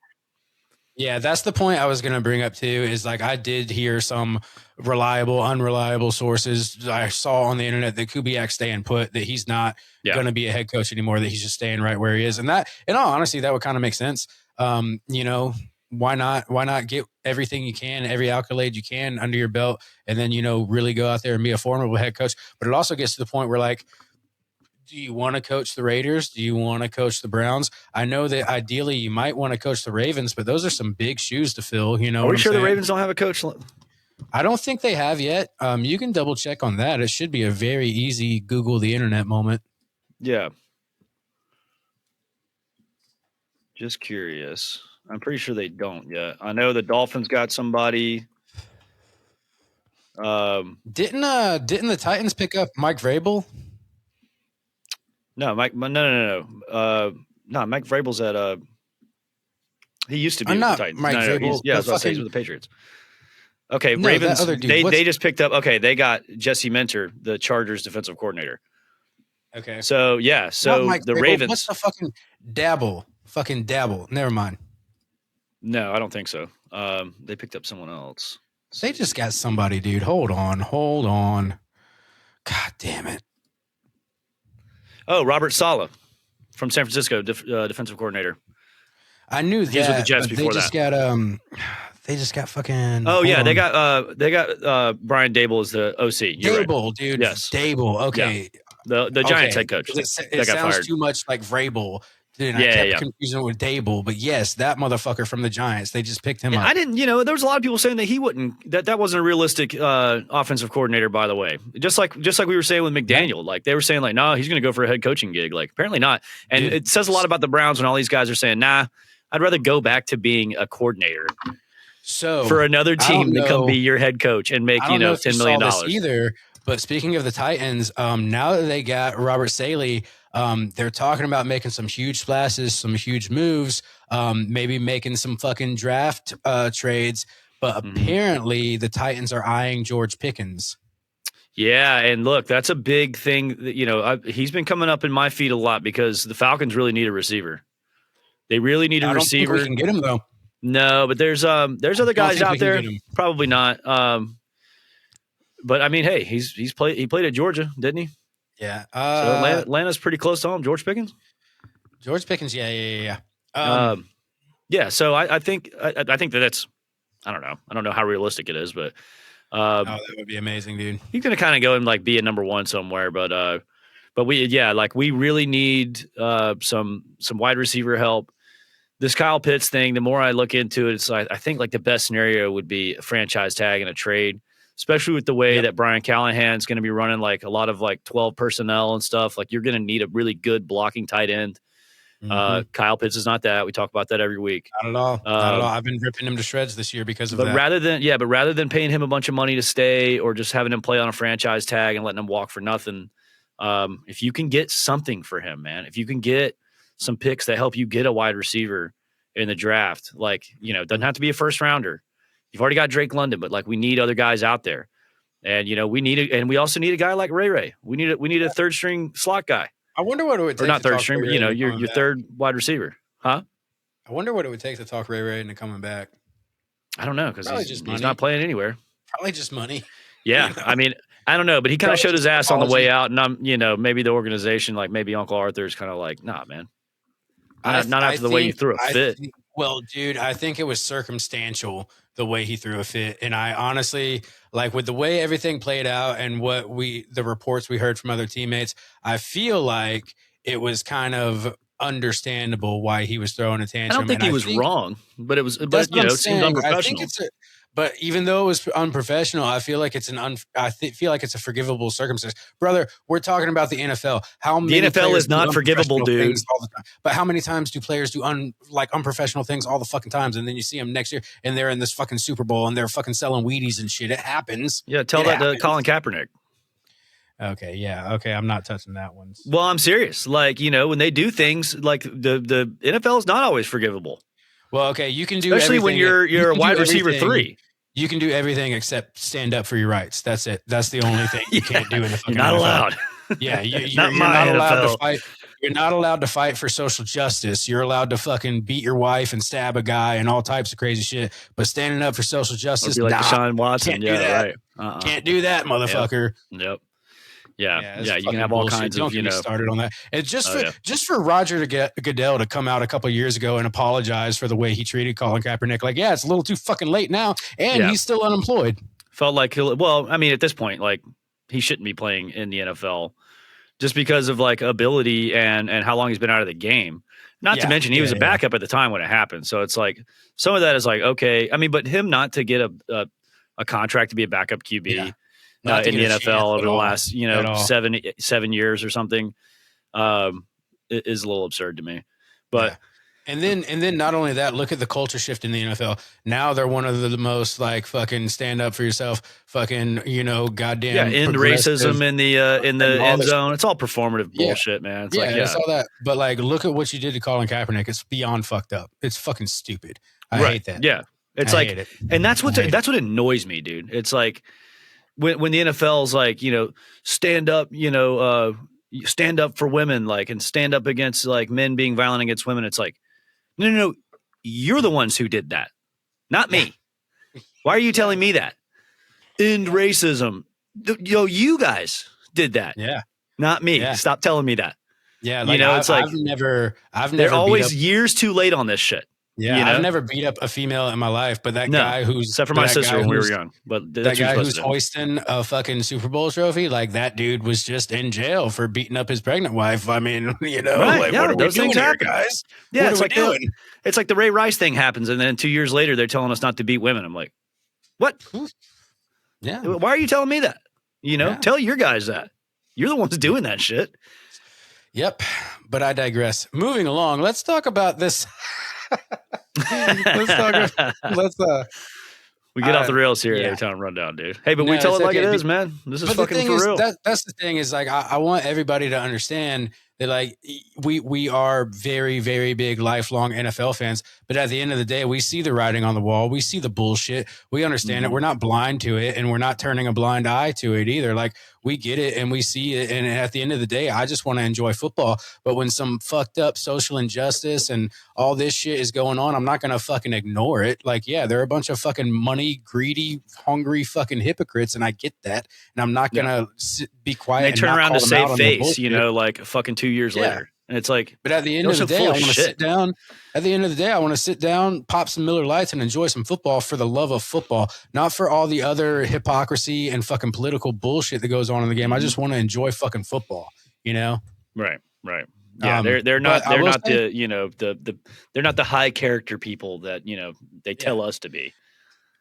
Yeah, that's the point I was going to bring up too, is like I did hear some reliable, unreliable sources I saw on the internet that Kubiak's staying put, that he's not going to be a head coach anymore, that he's just staying right where he is. And that, in all honesty, that would kind of make sense. Why not get everything you can, every accolade you can under your belt, and then, really go out there and be a formidable head coach. But it also gets to the point where, like, do you want to coach the Raiders? Do you want to coach the Browns? I know that ideally you might want to coach the Ravens, but those are some big shoes to fill. Are we sure the Ravens don't have a coach? I don't think they have yet. You can double check on that. It should be a very easy Google the internet moment. Yeah. Just curious. I'm pretty sure they don't yet. I know the Dolphins got somebody. Didn't the Titans pick up Mike Vrabel? No, Mike. No. Mike Vrabel's at. He used to be with the Titans. Mike Vrabel. I was about to say he's with the Patriots. Okay, No, Ravens. that other dude. They just picked up. Okay, they got Jesse Minter, the Chargers defensive coordinator. Okay. So yeah, the Vrabel, Ravens. What's the fucking Dabble? Fucking Dabble. Never mind. No, I don't think so. They picked up someone else. They just got somebody, dude. Hold on. God damn it. Oh, Robert Saleh from San Francisco, defensive coordinator. I knew that. He was with the Jets before that. They just got fucking. Oh yeah, they got Brian Dable as the OC. Dable, right. dude. Yes, Dable. Okay. Yeah. The Giants head coach. It sounds fired. too much like Vrabel. Dude, I kept confusing it with Dable, but yes, that motherfucker from the Giants. They just picked him up. I didn't. There was a lot of people saying that he wouldn't. That wasn't a realistic offensive coordinator. By the way, just like we were saying with McDaniel, like they were saying, like, no, he's going to go for a head coaching gig. Like apparently not. And it says a lot about the Browns when all these guys are saying, nah, I'd rather go back to being a coordinator. So for another team to come be your head coach and make $10 million either. But speaking of the Titans, now that they got Robert Saleh, they're talking about making some huge splashes, some huge moves, maybe making some fucking draft trades. But apparently the Titans are eyeing George Pickens. Yeah, and look, that's a big thing. That, he's been coming up in my feed a lot because the Falcons really need a receiver. They really need a receiver. I don't think we can get him though. No, but there's other guys out there. Probably not. But I mean, hey, he played at Georgia, didn't he? Yeah. So Atlanta's pretty close to home. George Pickens. Yeah. Yeah. So I think that that's. I don't know. I don't know how realistic it is, but. That would be amazing, dude. He's gonna kind of go and like be a number one somewhere, but we really need some wide receiver help. This Kyle Pitts thing, the more I look into it, it's like I think like the best scenario would be a franchise tag and a trade, especially with the way that Brian Callahan's going to be running like a lot of like 12 personnel and stuff. Like you're going to need a really good blocking tight end. Kyle Pitts is not that. We talk about that every week. Not at all. I've been ripping him to shreds this year because of that. Rather than paying him a bunch of money to stay or just having him play on a franchise tag and letting him walk for nothing, if you can get something for him, man, if you can get some picks that help you get a wide receiver in the draft, like, doesn't have to be a first rounder. You've already got Drake London, but like we need other guys out there. And, we also need a guy like Ray. We need a third string slot guy. I wonder what it would take. Or not third string, but your third wide receiver. Huh? I wonder what it would take to talk Ray into coming back. I don't know, because he's not playing anywhere. Probably just money. Yeah. I mean, I don't know, but he kind of showed his ass on the way out, and I'm, maybe the organization, like maybe Uncle Arthur's kind of like, nah, man. Not after the way you threw a fit. Well, dude, I think it was circumstantial the way he threw a fit. And I honestly, like with the way everything played out and the reports we heard from other teammates, I feel like it was kind of understandable why he was throwing a tantrum. I don't think he was wrong, but it seemed unprofessional. But even though it was unprofessional, I feel like it's feel like it's a forgivable circumstance. Brother, we're talking about the NFL. The NFL is not forgivable, dude. All the time. But how many times do players do unprofessional things all the fucking times, and then you see them next year and they're in this fucking Super Bowl and they're fucking selling Wheaties and shit? It happens. Yeah, tell that to Colin Kaepernick. Okay, yeah, okay. I'm not touching that one. Well, I'm serious. Like, when they do things, like the NFL is not always forgivable. Well, okay, you can do especially when you're a wide receiver 3. You can do everything except stand up for your rights. That's it. That's the only thing you can't do in the fucking You're not NFL. allowed. Yeah, you're not allowed to fight. You're not allowed to fight for social justice. You're allowed to fucking beat your wife and stab a guy and all types of crazy shit. But standing up for social justice, like Deshaun Watson, can't do that. Right. Can't do that, motherfucker. Yep. Yeah, you can have all kinds of, Don't get started on that. And just for Roger Goodell to come out a couple of years ago and apologize for the way he treated Colin Kaepernick, like, yeah, it's a little too fucking late now, and he's still unemployed. Felt like at this point, like he shouldn't be playing in the NFL just because of like ability and how long he's been out of the game. Not to mention he was a backup at the time when it happened. So it's like some of that is like, okay, I mean, but him not to get a contract to be a backup QB. Yeah. In the NFL over the last, 7 years or something, is a little absurd to me. But And then not only that, look at the culture shift in the NFL. Now they're one of the most like fucking stand up for yourself, fucking, goddamn end racism in the end zone. It's all performative bullshit, man. It's it's all that. But like, look at what you did to Colin Kaepernick. It's beyond fucked up. It's fucking stupid. I hate that. Yeah, it's and that's what annoys me, dude. It's like when the NFL's like, stand up, stand up for women, like, and stand up against like men being violent against women. It's like, no, you're the ones who did that, not me. Why are you telling me that? End racism. You guys did that. Yeah. Not me. Yeah. Stop telling me that. Yeah. Like, it's like I've never they're always years too late on this shit. Yeah. I've never beat up a female in my life, but that guy except for my sister when we were young, but that guy who's hoisting a fucking Super Bowl trophy, like that dude was just in jail for beating up his pregnant wife. I mean, what are we doing here, guys? Yeah. It's like doing? It's like the Ray Rice thing happens. And then 2 years later, they're telling us not to beat women. I'm like, what? Yeah. Why are you telling me that? Tell your guys that. You're the ones doing that shit. Yep. But I digress. Moving along, let's talk about this. We get off the rails here at ATOWN Rundown, dude. Hey, but we tell it like it is, man. This is fucking for real. That's the thing is, like, I want everybody to understand that, like, we are very, very big lifelong NFL fans, but at the end of the day, we see the writing on the wall. We see the bullshit. We understand it. We're not blind to it, and we're not turning a blind eye to it either. Like, we get it and we see it. And at the end of the day, I just want to enjoy football. But when some fucked up social injustice and all this shit is going on, I'm not going to fucking ignore it. Like, yeah, they're a bunch of fucking money, greedy, hungry fucking hypocrites. And I get that. And I'm not going to be quiet. And they turn around to save face, like fucking 2 years later. And it's like, but at the end of the day, I want to sit down. At the end of the day, I want to sit down, pop some Miller Lights, and enjoy some football for the love of football, not for all the other hypocrisy and fucking political bullshit that goes on in the game. I just want to enjoy fucking football, Right. Yeah, they're not the they're not the high character people that they tell us to be.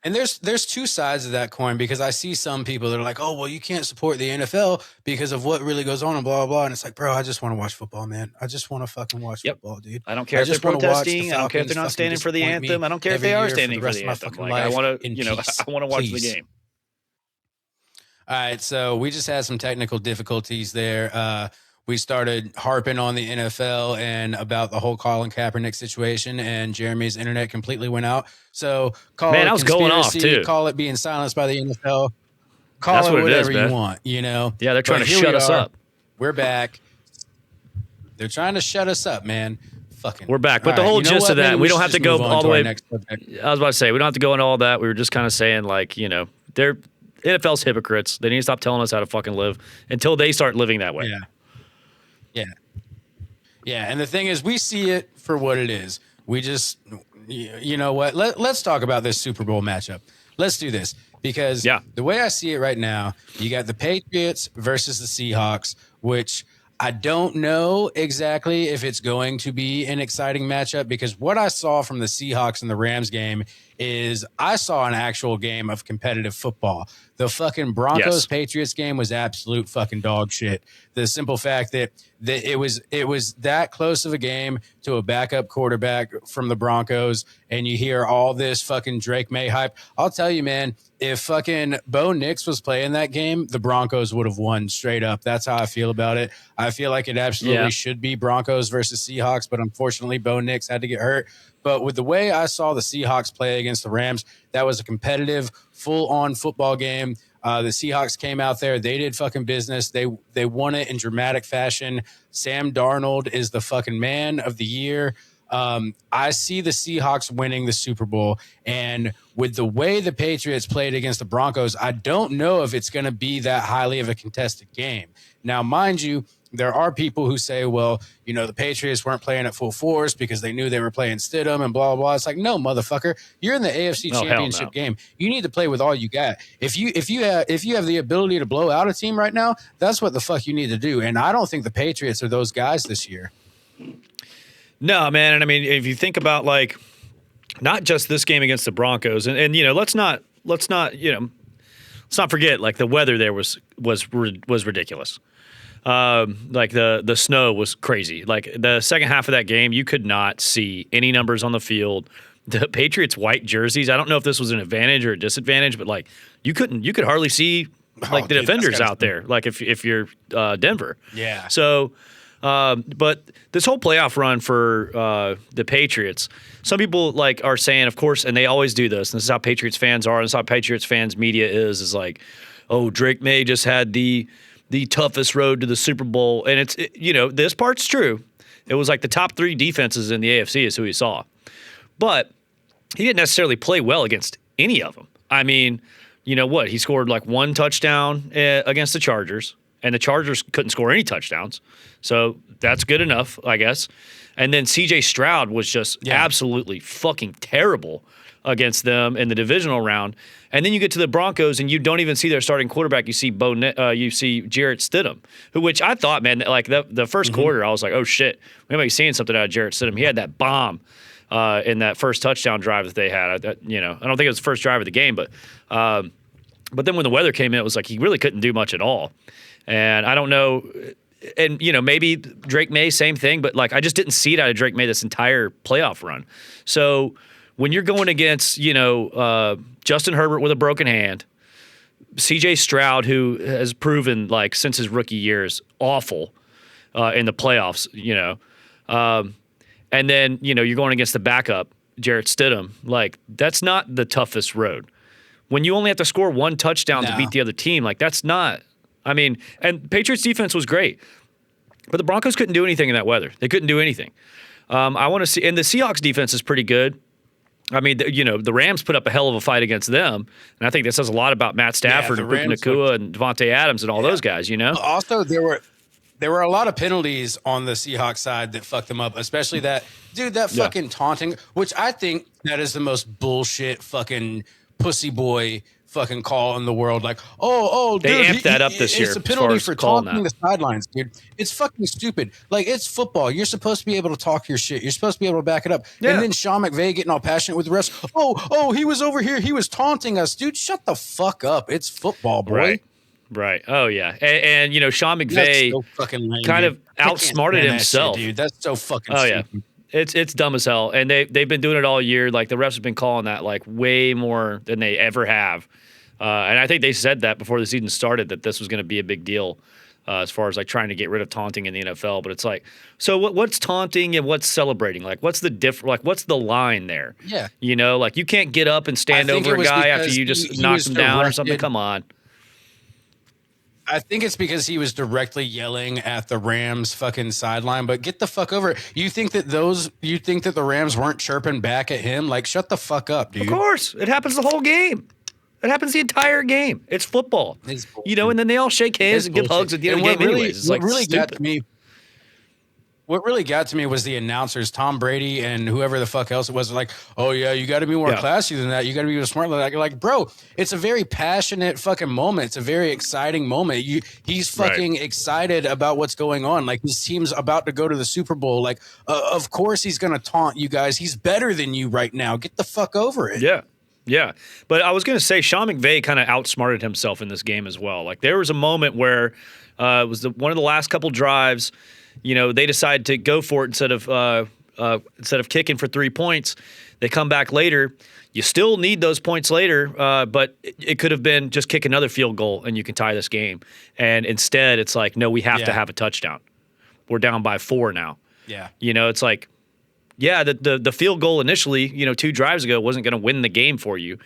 And there's two sides of that coin, because I see some people that are like, oh, well, you can't support the NFL because of what really goes on and blah, blah, blah. And it's like, bro, I just want to watch football, man. I just want to fucking watch football, dude. I don't care if they're protesting. I don't care if they're not standing for the anthem. I don't care if they are standing for the anthem. Like, I want to, I want to watch the game. All right. So we just had some technical difficulties there. We started harping on the NFL and about the whole Colin Kaepernick situation, and Jeremy's internet completely went out. So call it I was going off too. Call it being silenced by the NFL. Call it whatever you want, Yeah, they're trying to shut us up. We're back. They're trying to shut us up, man. Fucking. We're back. But the whole gist of that, we don't have to go all the way. I was about to say, we don't have to go into all that. We were just kind of saying, like, they're NFL's hypocrites. They need to stop telling us how to fucking live until they start living that way. Yeah. Yeah, and the thing is, we see it for what it is. We just, you know what? Let's talk about this Super Bowl matchup. Let's do this, because the way I see it right now, you got the Patriots versus the Seahawks, which I don't know exactly if it's going to be an exciting matchup, because what I saw from the Seahawks and the Rams game is I saw an actual game of competitive football. The fucking Broncos Patriots game was absolute fucking dog shit. The simple fact that it was that close of a game to a backup quarterback from the Broncos, and you hear all this fucking Drake May hype. I'll tell you, man, if fucking Bo Nix was playing that game, the Broncos would have won straight up. That's how I feel about it. I feel like it absolutely should be Broncos versus Seahawks, but unfortunately Bo Nix had to get hurt. But with the way I saw the Seahawks play against the Rams, that was a competitive, full-on football game. The Seahawks came out there. They did fucking business. They won it in dramatic fashion. Sam Darnold is the fucking man of the year. I see the Seahawks winning the Super Bowl. And with the way the Patriots played against the Broncos, I don't know if it's going to be that highly of a contested game. Now, mind you, there are people who say, well, the Patriots weren't playing at full force because they knew they were playing Stidham and blah, blah, blah. It's like, no, motherfucker, you're in the AFC Championship game. You need to play with all you got. If you have the ability to blow out a team right now, that's what the fuck you need to do. And I don't think the Patriots are those guys this year. No, man. And I mean, if you think about, like, not just this game against the Broncos, and let's not forget, like, the weather there was ridiculous. Like the snow was crazy. Like the second half of that game, you could not see any numbers on the field. The Patriots white jerseys, I don't know if this was an advantage or a disadvantage, but like you could hardly see like the defenders out there. Like if you're Denver. Yeah. So, but this whole playoff run for the Patriots, some people like are saying, of course, and they always do this. And this is how Patriots fans are. And this is how Patriots fans media is like, oh, Drake May just had the toughest road to the Super Bowl. And this part's true. It was like the top 3 defenses in the AFC is who he saw. But he didn't necessarily play well against any of them. I mean, you know what? He scored like 1 touchdown against the Chargers, and the Chargers couldn't score any touchdowns. So that's good enough, I guess. And then C.J. Stroud was just absolutely fucking terrible against them in the divisional round. And then you get to the Broncos, and you don't even see their starting quarterback. You see you see Jarrett Stidham, which I thought, man, like the first quarter, I was like, oh shit, we might be seeing something out of Jarrett Stidham. He had that bomb in that first touchdown drive that they had. I don't think it was the first drive of the game, but then when the weather came in, it was like he really couldn't do much at all. And I don't know, and maybe Drake May, same thing, but like I just didn't see it out of Drake May this entire playoff run. So when you're going against Justin Herbert with a broken hand, C.J. Stroud, who has proven like since his rookie years awful in the playoffs, and then, you're going against the backup, Jarrett Stidham. Like, that's not the toughest road. When you only have to score 1 touchdown to beat the other team, like, that's not – I mean, and Patriots defense was great. But the Broncos couldn't do anything in that weather. They couldn't do anything. I want to see – and the Seahawks defense is pretty good. I mean, the Rams put up a hell of a fight against them. And I think that says a lot about Matt Stafford and Puka Nacua and Devontae Adams and all those guys, Also, there were a lot of penalties on the Seahawks side that fucked them up, especially that fucking taunting, which I think that is the most bullshit fucking pussy boy fucking call in the world. Like, dude, they amped that up this year. It's a penalty for taunting the sidelines, dude. It's fucking stupid. Like, it's football. You're supposed to be able to talk your shit. You're supposed to be able to back it up. Yeah. And then Sean McVay getting all passionate with the refs. Oh, he was over here. He was taunting us, dude. Shut the fuck up. It's football, boy. Right. Oh, yeah. And Sean McVay so kind of outsmarted himself. Shit, dude. That's so fucking stupid. Yeah. It's dumb as hell. And they've been doing it all year. Like, the refs have been calling that, like, way more than they ever have. And I think they said that before the season started, that this was going to be a big deal as far as, like, trying to get rid of taunting in the NFL. But it's like, so what's taunting and what's celebrating? Like, what's the like, what's the line there? Yeah. Like, you can't get up and stand over a guy after you just knocked him down or something. Come on. I think it's because he was directly yelling at the Rams fucking sideline, but get the fuck over it. You think that the Rams weren't chirping back at him? Like, shut the fuck up, dude. Of course. It happens the whole game. It happens the entire game. It's football. And then they all shake hands and give hugs at the end of the game anyways. It's like stupid. What really got to me was the announcers, Tom Brady and whoever the fuck else it was, like, oh, yeah, you got to be more classy than that. You got to be smart than that. You're like, bro, it's a very passionate fucking moment. It's a very exciting moment. He's fucking excited about what's going on. Like, his team's about to go to the Super Bowl. Like, of course he's going to taunt you guys. He's better than you right now. Get the fuck over it. Yeah. Yeah. But I was going to say, Sean McVay kind of outsmarted himself in this game as well. Like, there was a moment where it was one of the last couple drives. They decide to go for it instead of kicking for 3 points. They come back later. You still need those points later, but it could have been just kick another field goal and you can tie this game. And instead, it's like, no, we have to have a touchdown. We're down by 4 now. Yeah. It's like, the field goal initially, 2 drives ago wasn't going to win the game for you,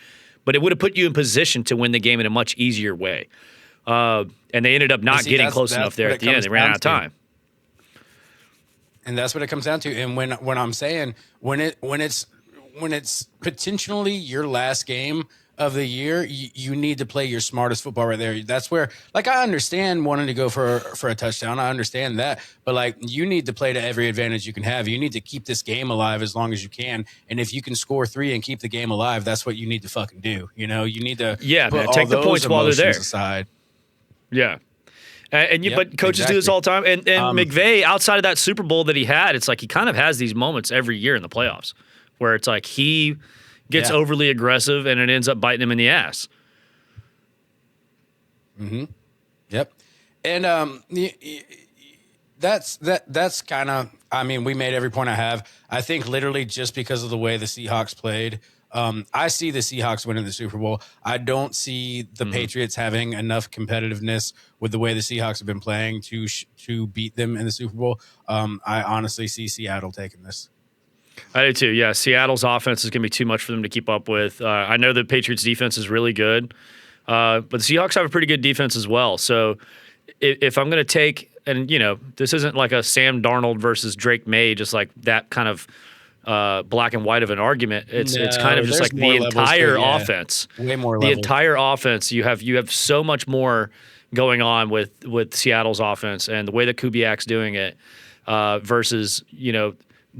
but it would have put you in position to win the game in a much easier way. And they ended up not getting close enough there at the end. They ran out of time. And that's what it comes down to. And when I'm saying when it's potentially your last game of the year, you need to play your smartest football right there. That's where, like, I understand wanting to go for a touchdown. I understand that. But, like, you need to play to every advantage you can have. You need to keep this game alive as long as you can. And if you can score 3 and keep the game alive, that's what you need to fucking do. You need to put take the points while they're there. Aside. Yeah. But coaches do this all the time. And McVay, outside of that Super Bowl that he had, it's like he kind of has these moments every year in the playoffs where it's like he gets overly aggressive and it ends up biting him in the ass. Mm-hmm. Yep. And that's kind of, I mean, we made every point I have. I think literally just because of the way the Seahawks played, I see the Seahawks winning the Super Bowl. I don't see the Patriots having enough competitiveness with the way the Seahawks have been playing to beat them in the Super Bowl. I honestly see Seattle taking this. I do too. Yeah, Seattle's offense is going to be too much for them to keep up with. I know the Patriots' defense is really good, but the Seahawks have a pretty good defense as well. So if I'm going to take, and this isn't like a Sam Darnold versus Drake May, just like that kind of black and white of an argument. It's kind of just like the entire offense. Way more the levels. Entire offense. You have so much more going on with Seattle's offense and the way that Kubiak's doing it versus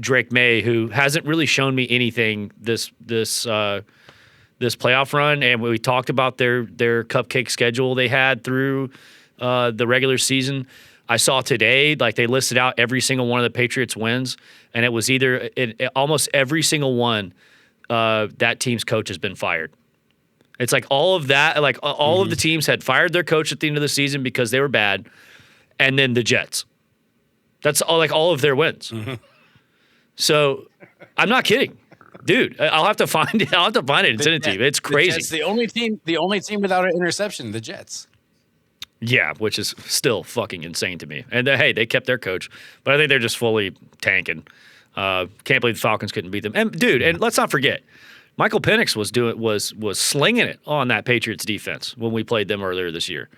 Drake May, who hasn't really shown me anything this playoff run. And we talked about their cupcake schedule they had through the regular season. I saw today, like they listed out every single one of the Patriots wins, and it was either almost every single one that team's coach has been fired. It's like all of that, like all of the teams had fired their coach at the end of the season because they were bad, and then the Jets. That's all of their wins. So I'm not kidding, dude. I'll have to find it. I'll have to find it and send it to you. It's crazy. It's the only team without an interception, the Jets. Yeah, which is still fucking insane to me. And hey, they kept their coach, but I think they're just fully tanking. Can't believe the Falcons couldn't beat them. And dude, and let's not forget, Michael Penix was slinging it on that Patriots defense when we played them earlier this year.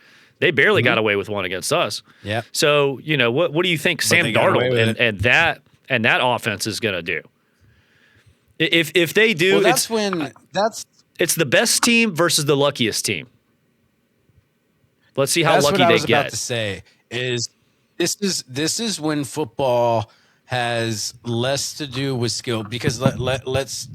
They barely got away with one against us. Yeah. So what do you think Sam Darnold and that offense is going to do? If they do, it's the best team versus the luckiest team. Let's see how lucky they get. That's what I was about to say. This is when football has less to do with skill, because let's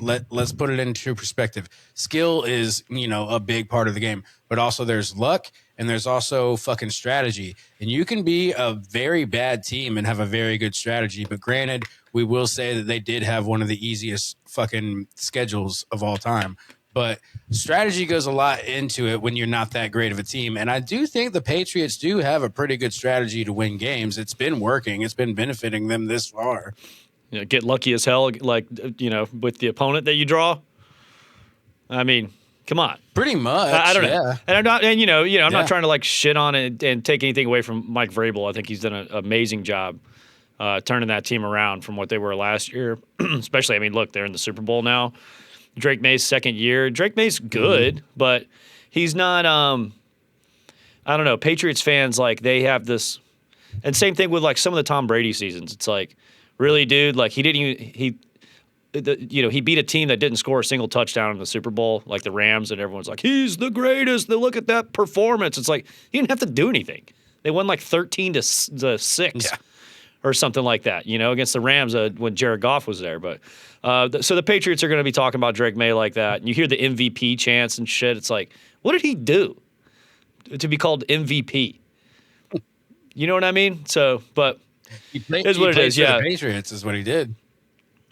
put it into perspective. Skill is a big part of the game, but also there's luck and there's also fucking strategy. And you can be a very bad team and have a very good strategy. But granted, we will say that they did have one of the easiest fucking schedules of all time. But strategy goes a lot into it when you're not that great of a team. And I do think the Patriots do have a pretty good strategy to win games. It's been working. It's been benefiting them this far. Get lucky as hell, like, with the opponent that you draw. I mean, come on. Pretty much. I don't know. Yeah. And I'm not, I'm not trying to like shit on it and take anything away from Mike Vrabel. I think he's done an amazing job turning that team around from what they were last year. Especially, I mean, look, they're in the Super Bowl now. Drake May's second year. Drake May's good, but he's not. I don't know. Patriots fans, like, they have this, and same thing with like some of the Tom Brady seasons. It's like, really, dude, like he beat a team that didn't score a single touchdown in the Super Bowl, like the Rams, and everyone's like, he's the greatest. They look at that performance. It's like he didn't have to do anything. They won like 13-6. Yeah. Or something like that, against the Rams when Jared Goff was there. But so the Patriots are going to be talking about Drake May like that. And you hear the MVP chants and shit. It's like, what did he do to be called MVP? You know what I mean? So, but here's what it is. Yeah, the Patriots is what he did.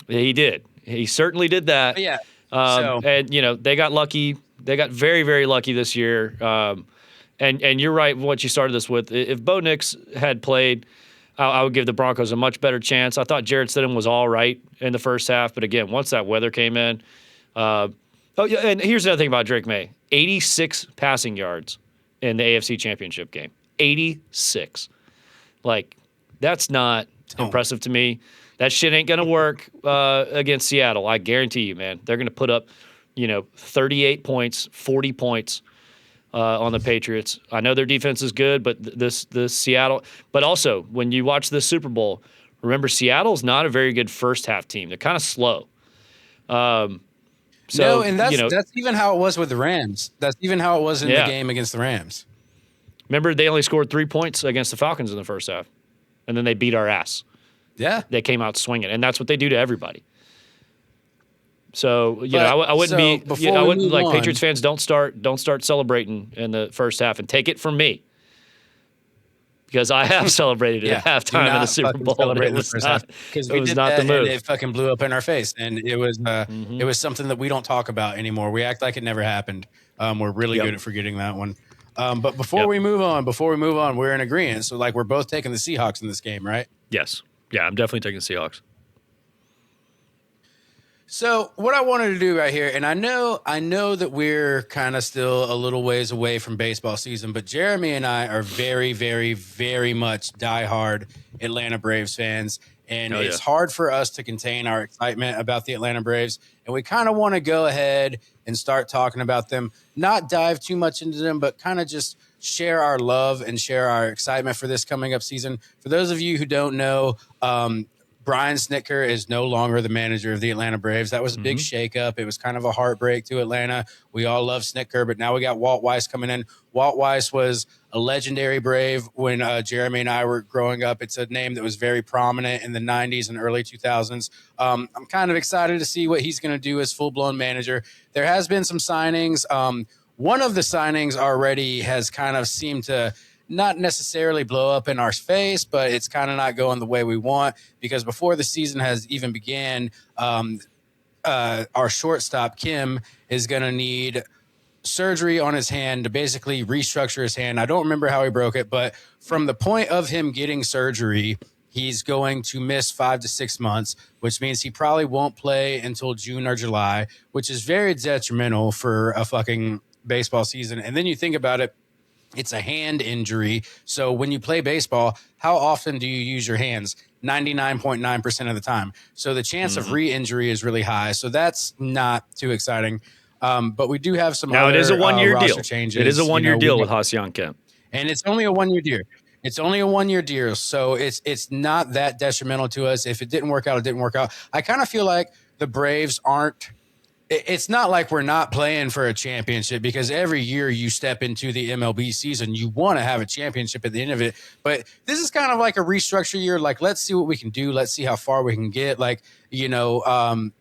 He did. He certainly did that. But yeah. And they got lucky. They got very, very lucky this year. And you're right. What you started this with. If Bo Nix had played, I would give the Broncos a much better chance. I thought Jarrett Stidham was all right in the first half, but again, once that weather came in, and here's another thing about Drake May: 86 passing yards in the AFC Championship game. 86, like that's not impressive to me. That shit ain't gonna work against Seattle. I guarantee you, man. They're gonna put up, 38 points, 40 points. On the Patriots. I know their defense is good, but this Seattle. But also, when you watch this Super Bowl, remember Seattle's not a very good first half team. They're kind of slow. And that's even how it was with the Rams. That's even how it was in the game against the Rams. Remember, they only scored 3 points against the Falcons in the first half, and then they beat our ass. Yeah, they came out swinging, and that's what they do to everybody. So I wouldn't be. I wouldn't like Patriots fans. Don't start celebrating in the first half, and take it from me, because I have celebrated at halftime in the Super Bowl. Celebrate the first half because we did not that, the move. And it fucking blew up in our face, and it was it was something that we don't talk about anymore. We act like it never happened. We're really good at forgetting that one. But before we move on, we're in agreement. So like we're both taking the Seahawks in this game, right? Yes. Yeah, I'm definitely taking the Seahawks. So what I wanted to do right here, and I know that we're kind of still a little ways away from baseball season, but Jeremy and I are very, very, very much diehard Atlanta Braves fans. And it's hard for us to contain our excitement about the Atlanta Braves. And we kind of want to go ahead and start talking about them, not dive too much into them, but kind of just share our love and share our excitement for this coming up season. For those of you who don't know, Brian Snitker is no longer the manager of the Atlanta Braves. That was a big shakeup. It was kind of a heartbreak to Atlanta. We all love Snitker, but now we got Walt Weiss coming in. Walt Weiss was a legendary Brave when Jeremy and I were growing up. It's a name that was very prominent in the 90s and early 2000s. I'm kind of excited to see what he's going to do as full-blown manager. There has been some signings. One of the signings already has kind of seemed to not necessarily blow up in our face, but it's kind of not going the way we want, because before the season has even began, our shortstop, Kim, is going to need surgery on his hand to basically restructure his hand. I don't remember how he broke it, but from the point of him getting surgery, he's going to miss 5 to 6 months, which means he probably won't play until June or July, which is very detrimental for a fucking baseball season. And then you think about it, it's a hand injury. So when you play baseball, how often do you use your hands? 99.9% of the time. So the chance of re-injury is really high. So that's not too exciting. But we do have some now, other it is a one-year deal. changes. It is a one-year deal with Ha-Seong Kim. And it's only a 1 year deal. It's only a 1 year deal. So it's not that detrimental to us. If it didn't work out, it didn't work out. I kind of feel like the Braves aren't, it's not like we're not playing for a championship, because every year you step into the MLB season, you want to have a championship at the end of it. But this is kind of like a restructure year. Like, let's see what we can do. Let's see how far we can get. Like, you know,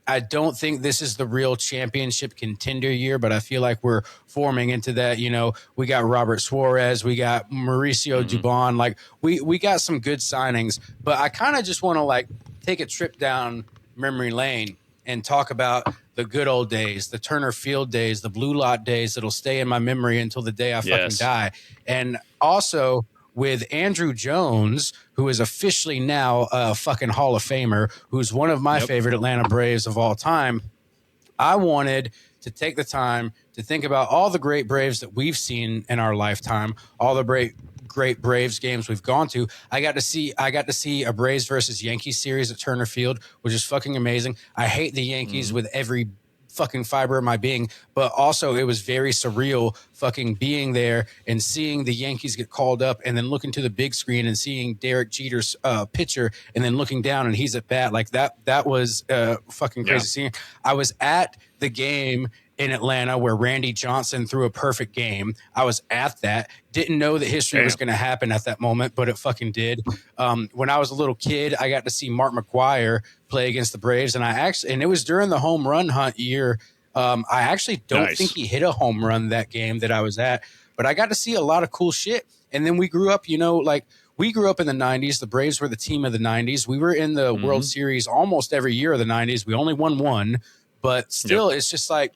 I don't think this is the real championship contender year, but I feel like we're forming into that. You know, we got Robert Suarez, we got Mauricio Dubon. Like, we got some good signings, but I kind of just want to like take a trip down memory lane and talk about the good old days, the Turner Field days, the Blue Lot days that'll stay in my memory until the day I fucking die. And also with Andrew Jones, who is officially now a fucking Hall of Famer, who's one of my favorite Atlanta Braves of all time. I wanted to take the time to think about all the great Braves that we've seen in our lifetime, all the great Braves games we've gone to. I got to see a Braves versus Yankees series at Turner Field, which is fucking amazing. I hate the Yankees with every fucking fiber of my being, but also it was very surreal fucking being there and seeing the Yankees get called up and then looking to the big screen and seeing Derek Jeter's pitcher and then looking down and he's at bat. Like that was fucking crazy scene. I was at the game in Atlanta where Randy Johnson threw a perfect game. I was at that. Didn't know that history was going to happen at that moment, but it fucking did. When I was a little kid, I got to see Mark McGwire play against the Braves, and it was during the home run hunt year. I actually don't think he hit a home run that game that I was at, but I got to see a lot of cool shit. And then we grew up, you know, like we grew up in the 90s. The Braves were the team of the 90s. We were in the World Series almost every year of the 90s. We only won one, but still it's just like,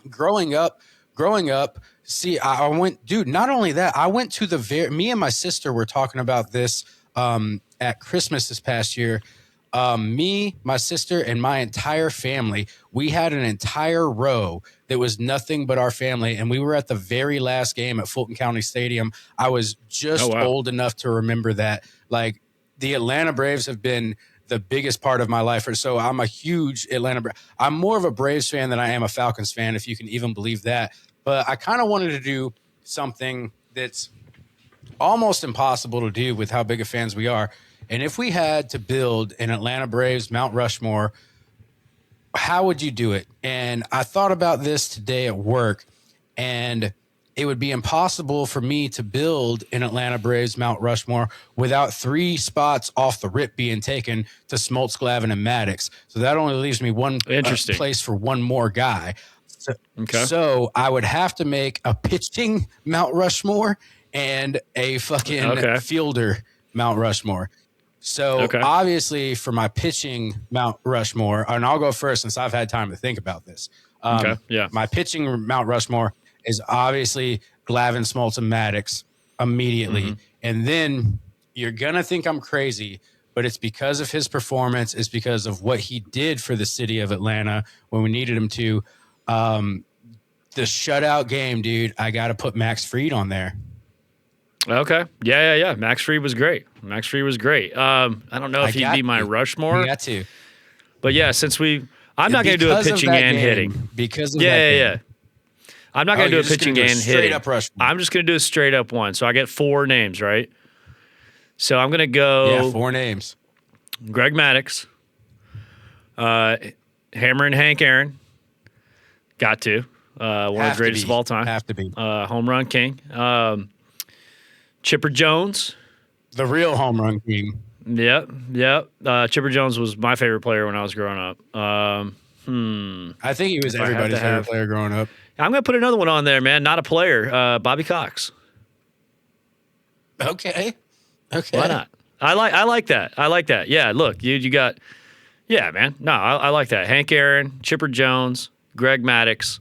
growing up, see, I went, dude, not only that, I went to me and my sister were talking about this at Christmas this past year. Me, my sister, and my entire family, we had an entire row that was nothing but our family, and we were at the very last game at Fulton County Stadium. I was just old enough to remember that. Like, the Atlanta Braves have been the biggest part of my life. Or so I'm a huge I'm more of a Braves fan than I am a Falcons fan, if you can even believe that. But I kind of wanted to do something that's almost impossible to do with how big of fans we are. And if we had to build an Atlanta Braves Mount Rushmore, how would you do it? And I thought about this today at work, and it would be impossible for me to build an Atlanta Braves Mount Rushmore without 3 spots off the rip being taken to Smoltz, Glavine, and Maddox. So that only leaves me one place for one more guy. So I would have to make a pitching Mount Rushmore and a fucking fielder Mount Rushmore. So obviously for my pitching Mount Rushmore, and I'll go first since I've had time to think about this. My pitching Mount Rushmore is obviously Glavin, Smoltz, and Maddox immediately. And then you're going to think I'm crazy, but it's because of his performance. It's because of what he did for the city of Atlanta when we needed him to. The shutout game, dude, I got to put Max Fried on there. Okay. Yeah. Max Fried was great. I don't know if he'd be my Rushmore. We got to. But yeah, I'm not going to do a pitching and hitting. Because of that game. I'm not going to do a pitching and hitting. Straight up Rushmore. I'm just going to do a straight up one. So I get 4 names, right? So I'm going to go. Yeah, 4 names. Greg Maddux. Hammer and Hank Aaron. Got to. One of the greatest of all time. Have to be. Home run king. Chipper Jones. The real home run king. Yep. Chipper Jones was my favorite player when I was growing up. I think he was everybody's favorite player growing up. I'm going to put another one on there, man. Not a player. Bobby Cox. Okay. Why not? I like that. Yeah, look, you got. Yeah, man. No, I like that. Hank Aaron, Chipper Jones, Greg Maddux.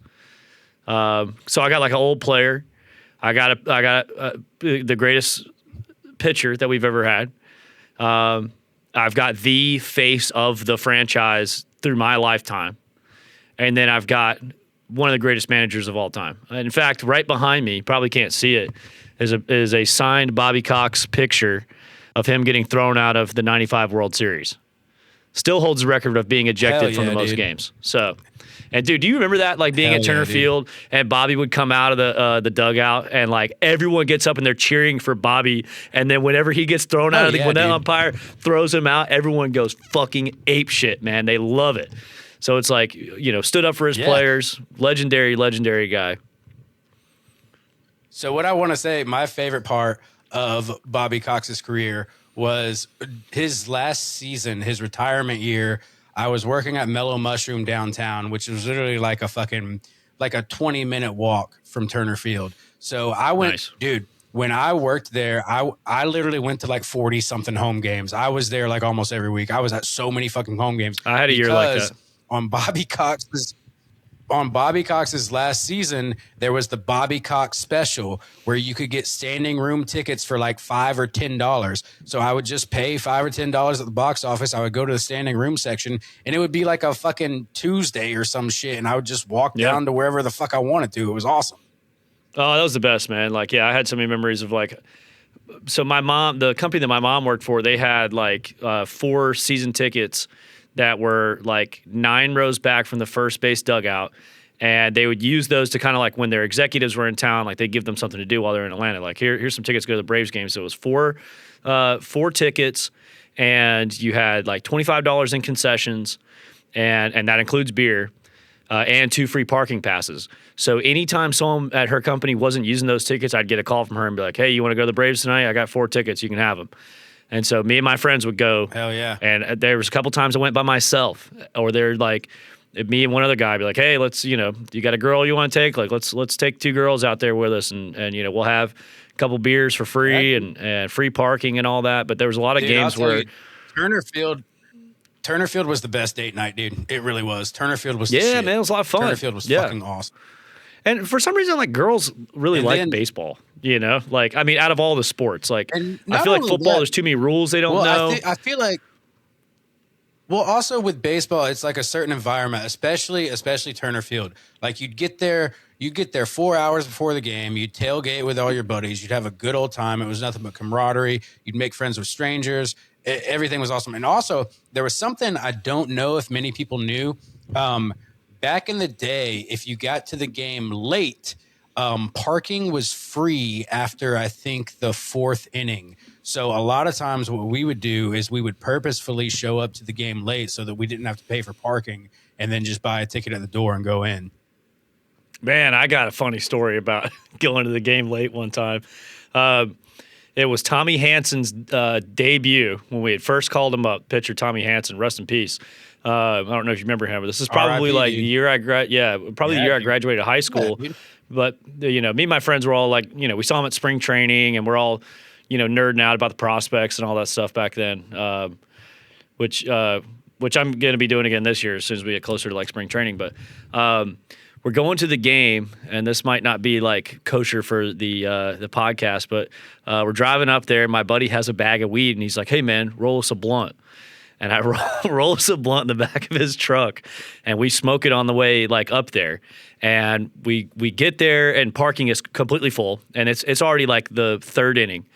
So I got like an old player. I got the greatest pitcher that we've ever had. I've got the face of the franchise through my lifetime, and then I've got one of the greatest managers of all time. In fact, right behind me, you probably can't see it, is a signed Bobby Cox picture of him getting thrown out of the '95 World Series. Still holds the record of being ejected from the most games. So, and dude, do you remember that? Like being at Turner Field, and Bobby would come out of the dugout, and like everyone gets up and they're cheering for Bobby, and then whenever he gets thrown out of when that umpire throws him out, everyone goes fucking ape shit, man. They love it. So it's like, stood up for his players. Legendary guy. So what I want to say, my favorite part of Bobby Cox's career was his last season, his retirement year. I was working at Mellow Mushroom downtown, which was literally like a 20-minute walk from Turner Field. So I went, dude, when I worked there, I literally went to like 40-something home games. I was there like almost every week. I was at so many fucking home games. I had a year like that. On Bobby Cox's last season, there was the Bobby Cox special where you could get standing room tickets for like $5 or $10. So I would just pay $5 or $10 at the box office. I would go to the standing room section, and it would be like a fucking Tuesday or some shit, and I would just walk down to wherever the fuck I wanted to. It was awesome. Oh, that was the best, man. Like, I had so many memories of like. So my mom, the company that my mom worked for, they had like 4 season tickets that were like 9 rows back from the first base dugout. And they would use those to kind of like when their executives were in town, like they'd give them something to do while they're in Atlanta. Like, here's some tickets to go to the Braves game. So it was 4 tickets, and you had like $25 in concessions, and that includes beer, and 2 free parking passes. So anytime someone at her company wasn't using those tickets, I'd get a call from her and be like, hey, you want to go to the Braves tonight? I got 4 tickets. You can have them. And so me and my friends would go. Hell yeah. And there was a couple times I went by myself, or they're like, me and one other guy be like, hey, let's, you got a girl you want to take? Like, let's take 2 girls out there with us, and we'll have a couple beers for free and free parking and all that. But there was a lot of games where Turner Field was the best date night, dude. It really was. Turner Field was the shit. Man, it was a lot of fun. Turner Field was fucking awesome. And for some reason, like, girls really like baseball, Like, I mean, out of all the sports, like, I feel like football, there's too many rules they don't know. I feel like, also with baseball, it's like a certain environment, especially Turner Field. Like, you'd get there 4 hours before the game. You'd tailgate with all your buddies. You'd have a good old time. It was nothing but camaraderie. You'd make friends with strangers. Everything was awesome. And also, there was something I don't know if many people knew. Back in the day, if you got to the game late, parking was free after, I think, the 4th inning. So a lot of times what we would do is we would purposefully show up to the game late so that we didn't have to pay for parking, and then just buy a ticket at the door and go in. Man, I got a funny story about going to the game late one time. It was Tommy Hansen's debut when we had first called him up. Pitcher Tommy Hansen, rest in peace. I don't know if you remember him, but this is probably like the year I graduated high school. Yeah, but me and my friends were all like, we saw him at spring training, and we're all, nerding out about the prospects and all that stuff back then. Which I'm going to be doing again this year as soon as we get closer to like spring training. But we're going to the game, and this might not be like kosher for the podcast, but we're driving up there. My buddy has a bag of weed, and he's like, "Hey man, roll us a blunt." And I roll us a blunt in the back of his truck, and we smoke it on the way like up there. And we get there, and parking is completely full, and it's already like the third inning.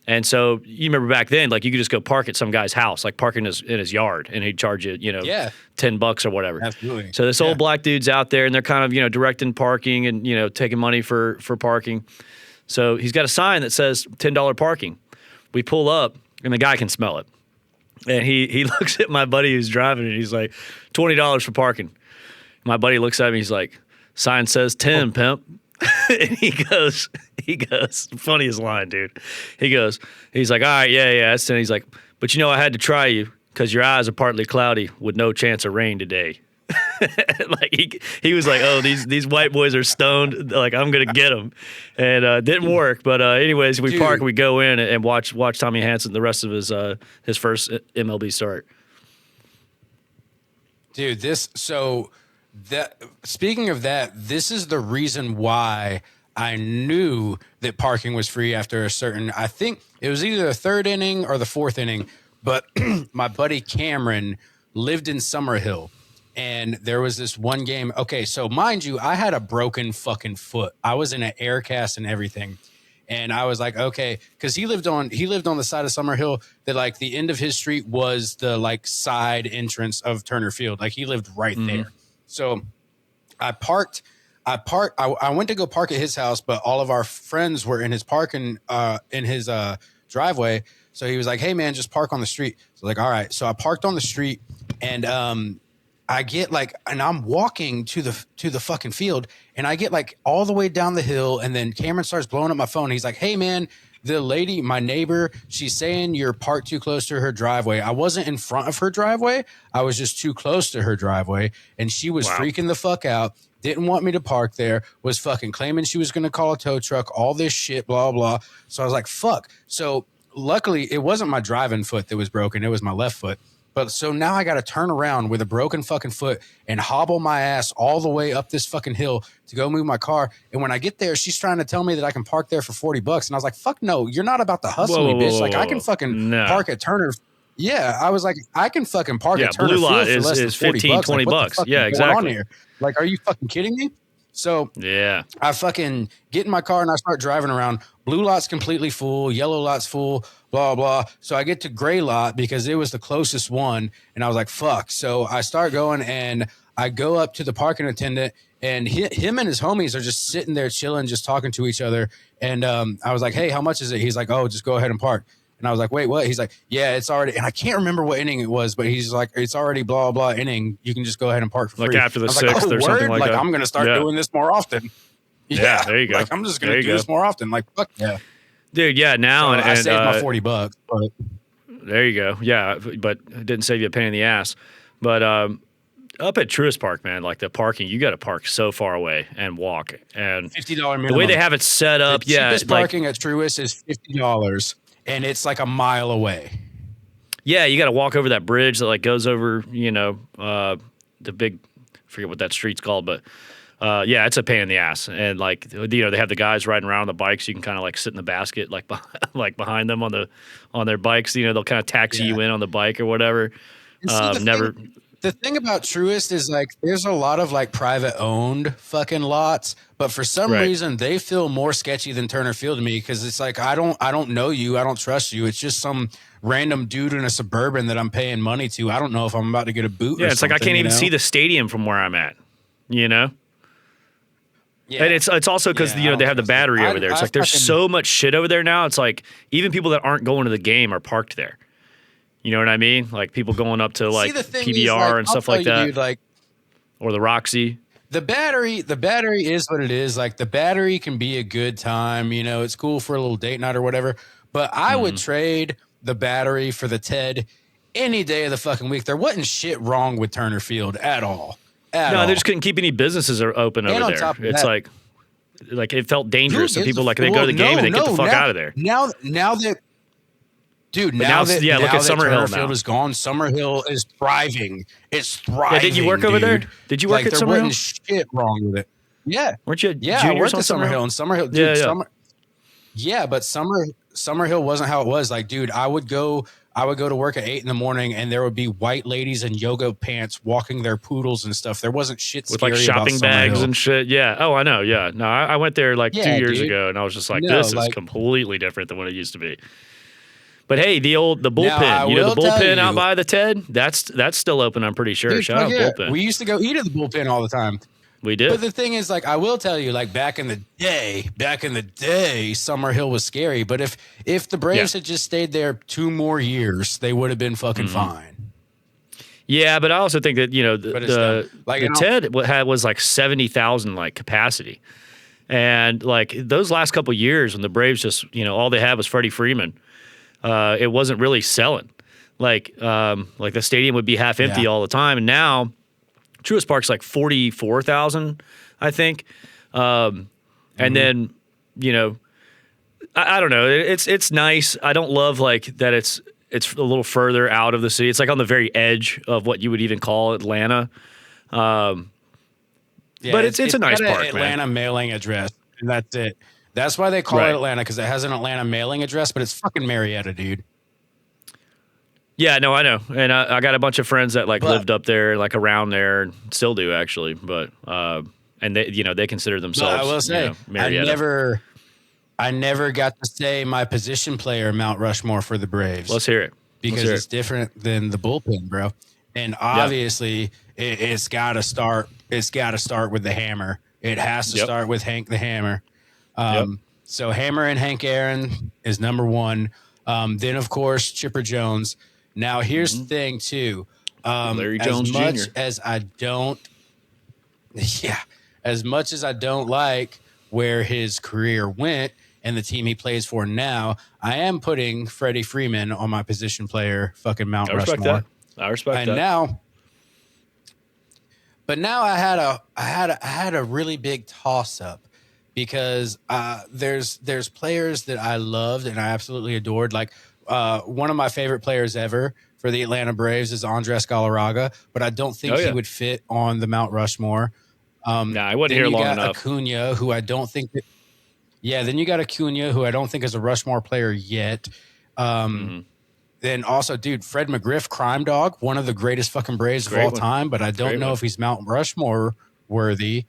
And so you remember back then, like you could just go park at some guy's house, like park in his yard, and he'd charge you, $10 or whatever. Absolutely. So this old black dude's out there, and they're kind of, directing parking and, taking money for parking. So he's got a sign that says $10 parking. We pull up, and the guy can smell it. And he looks at my buddy who's driving, and he's like, $20 for parking. My buddy looks at me, he's like, sign says 10, pimp. And he goes, funniest line, dude. He's like, all right, yeah. And he's like, but I had to try you because your eyes are partly cloudy with no chance of rain today. Like he was like, oh, these white boys are stoned. Like I'm gonna get them, and didn't work. But anyways, we park, we go in and watch Tommy Hanson the rest of his first MLB start. Dude, speaking of that, this is the reason why I knew that parking was free after a certain, I think it was either the third inning or the fourth inning, but my buddy Cameron lived in Summerhill, and there was this one game. Okay, so mind you, I had a broken fucking foot. I was in an air cast and everything. And I was like, okay, because he lived on the side of Summerhill that like the end of his street was the like side entrance of Turner Field. Like he lived right there. So I went to go park at his house, but all of our friends were in his parking, in his driveway. So he was like, hey man, just park on the street. So like, all right. So I parked on the street, and I get like, and I'm walking to the fucking field, and I get like all the way down the hill, and then Cameron starts blowing up my phone. He's like, hey man, the lady, my neighbor, she's saying you're parked too close to her driveway. I wasn't in front of her driveway. I was just too close to her driveway. And she was freaking the fuck out. Didn't want me to park there, was fucking claiming she was going to call a tow truck, all this shit, blah, blah. So I was like, fuck. So luckily it wasn't my driving foot that was broken. It was my left foot. But so now I got to turn around with a broken fucking foot and hobble my ass all the way up this fucking hill to go move my car. And when I get there, she's trying to tell me that I can park there for $40. And I was like, fuck no, you're not about to hustle me, bitch. Like I can fucking park at Turner. Yeah. I was like, I can fucking park at Turner Blue Lot Field for less than 15, $20. Like, yeah, exactly. Here? Like, are you fucking kidding me? So yeah, I fucking get in my car and I start driving around. Blue lot's completely full. Yellow lot's full, blah, blah. So I get to gray lot because it was the closest one. And I was like, fuck. So I start going and I go up to the parking attendant, and him and his homies are just sitting there chilling, just talking to each other. And I was like, hey, how much is it? He's like, oh, just go ahead and park. And I was like, wait, what? He's like, yeah, it's already, and I can't remember what inning it was, but he's like, it's already blah, blah inning. You can just go ahead and park for free. Like after the sixth or something like that. I'm going to start doing this more often. Yeah, there you go. Like I'm just going to do this more often. Like, fuck yeah. Dude, yeah, now. So I saved my $40. But. There you go. Yeah, but it didn't save you a pain in the ass. But up at Truist Park, man, like the parking, you got to park so far away and walk. And $50 minimum. The way they have it set up, the cheapest parking at Truist is $50. And it's like a mile away. Yeah, you got to walk over that bridge that like goes over, the big, I forget what that street's called, but yeah, it's a pain in the ass. And like, they have the guys riding around on the bikes. You can kind of like sit in the basket, like behind them on their bikes. They'll kind of taxi you in on the bike or whatever. The thing about Truist is like there's a lot of like private owned fucking lots, but for some reason they feel more sketchy than Turner Field to me, because it's like I don't know you, I don't trust you. It's just some random dude in a Suburban that I'm paying money to. I don't know if I'm about to get a boot. Yeah, it's like I can't even see the stadium from where I'm at. Yeah. And it's also because they have the battery over there. It's like there's so much shit over there now. It's like even people that aren't going to the game are parked there. You know what I mean? Like people going up to like PBR and stuff like that, dude, or the Roxy. The battery is what it is. Like the battery can be a good time. It's cool for a little date night or whatever. But I would trade the battery for the TED any day of the fucking week. There wasn't shit wrong with Turner Field at all. No, they just couldn't keep any businesses open over there. It's like it felt dangerous. And people they go to the game and they get the fuck out of there. Now that Dude, But now, look at Summerhill Field now. is gone. Summerhill is thriving. It's thriving. Yeah, did you work over there? Did you work at there Summerhill? wasn't shit wrong with it. Yeah. Weren't you Yeah, I juniors worked on at Summerhill. And Summerhill, dude, yeah. but Summerhill wasn't how it was. Like, dude, I would go to work at 8 a.m. and there would be white ladies in yoga pants walking their poodles and stuff. There wasn't shit with scary like shopping about bags Summerhill. and shit. Yeah. Oh, I know. Yeah. No, I went there like 2 years dude. ago, and I was just like, No, this is completely different than what it used to be. But hey, the bullpen, Now, the bullpen out by the TED, that's still open. I'm pretty sure. Dude, Shout out bullpen. We used to go eat at the bullpen all the time. We did. But the thing is, like, I will tell you, like, back in the day, Summerhill was scary. But if the Braves had just stayed there 2 more years, they would have been fucking fine. Yeah, but I also think that the TED was like 70,000 like capacity, and like those last couple of years when the Braves just all they had was Freddie Freeman, it wasn't really selling. Like the stadium would be half empty all the time, and now Truist Park's like 44,000, I think. And then, I don't know. It's nice. I don't love like that it's a little further out of the city. It's like on the very edge of what you would even call Atlanta. But it's a nice park, Atlanta mailing address, and that's it. That's why they call it Atlanta, because it has an Atlanta mailing address, but it's fucking Marietta, dude. Yeah, no, I know. And I got a bunch of friends that lived up there, like around there, and still do actually. But and they consider themselves. I will say, Marietta. I never got to say my position player Mount Rushmore for the Braves. Let's hear it. Because it's different than the bullpen, bro. And obviously, it's got to start. It's got to start with the Hammer. It has to start with Hank the Hammer. So Hammer and Hank Aaron is number 1. Then of course Chipper Jones. Now here's the thing too. Larry Jones Jr. As much as I don't like where his career went and the team he plays for now, I am putting Freddie Freeman on my position player fucking Mount Rushmore. I respect that. Now I had a really big toss up, because there's players that I loved and I absolutely adored. Like one of my favorite players ever for the Atlanta Braves is Andres Galarraga, but I don't think he would fit on the Mount Rushmore. I wasn't here long enough. Acuna, who I don't think that. Yeah, then you got Acuna, who I don't think is a Rushmore player yet. Then also, dude, Fred McGriff, Crime Dog, one of the greatest fucking Braves of all time, but I don't know if he's Mount Rushmore worthy,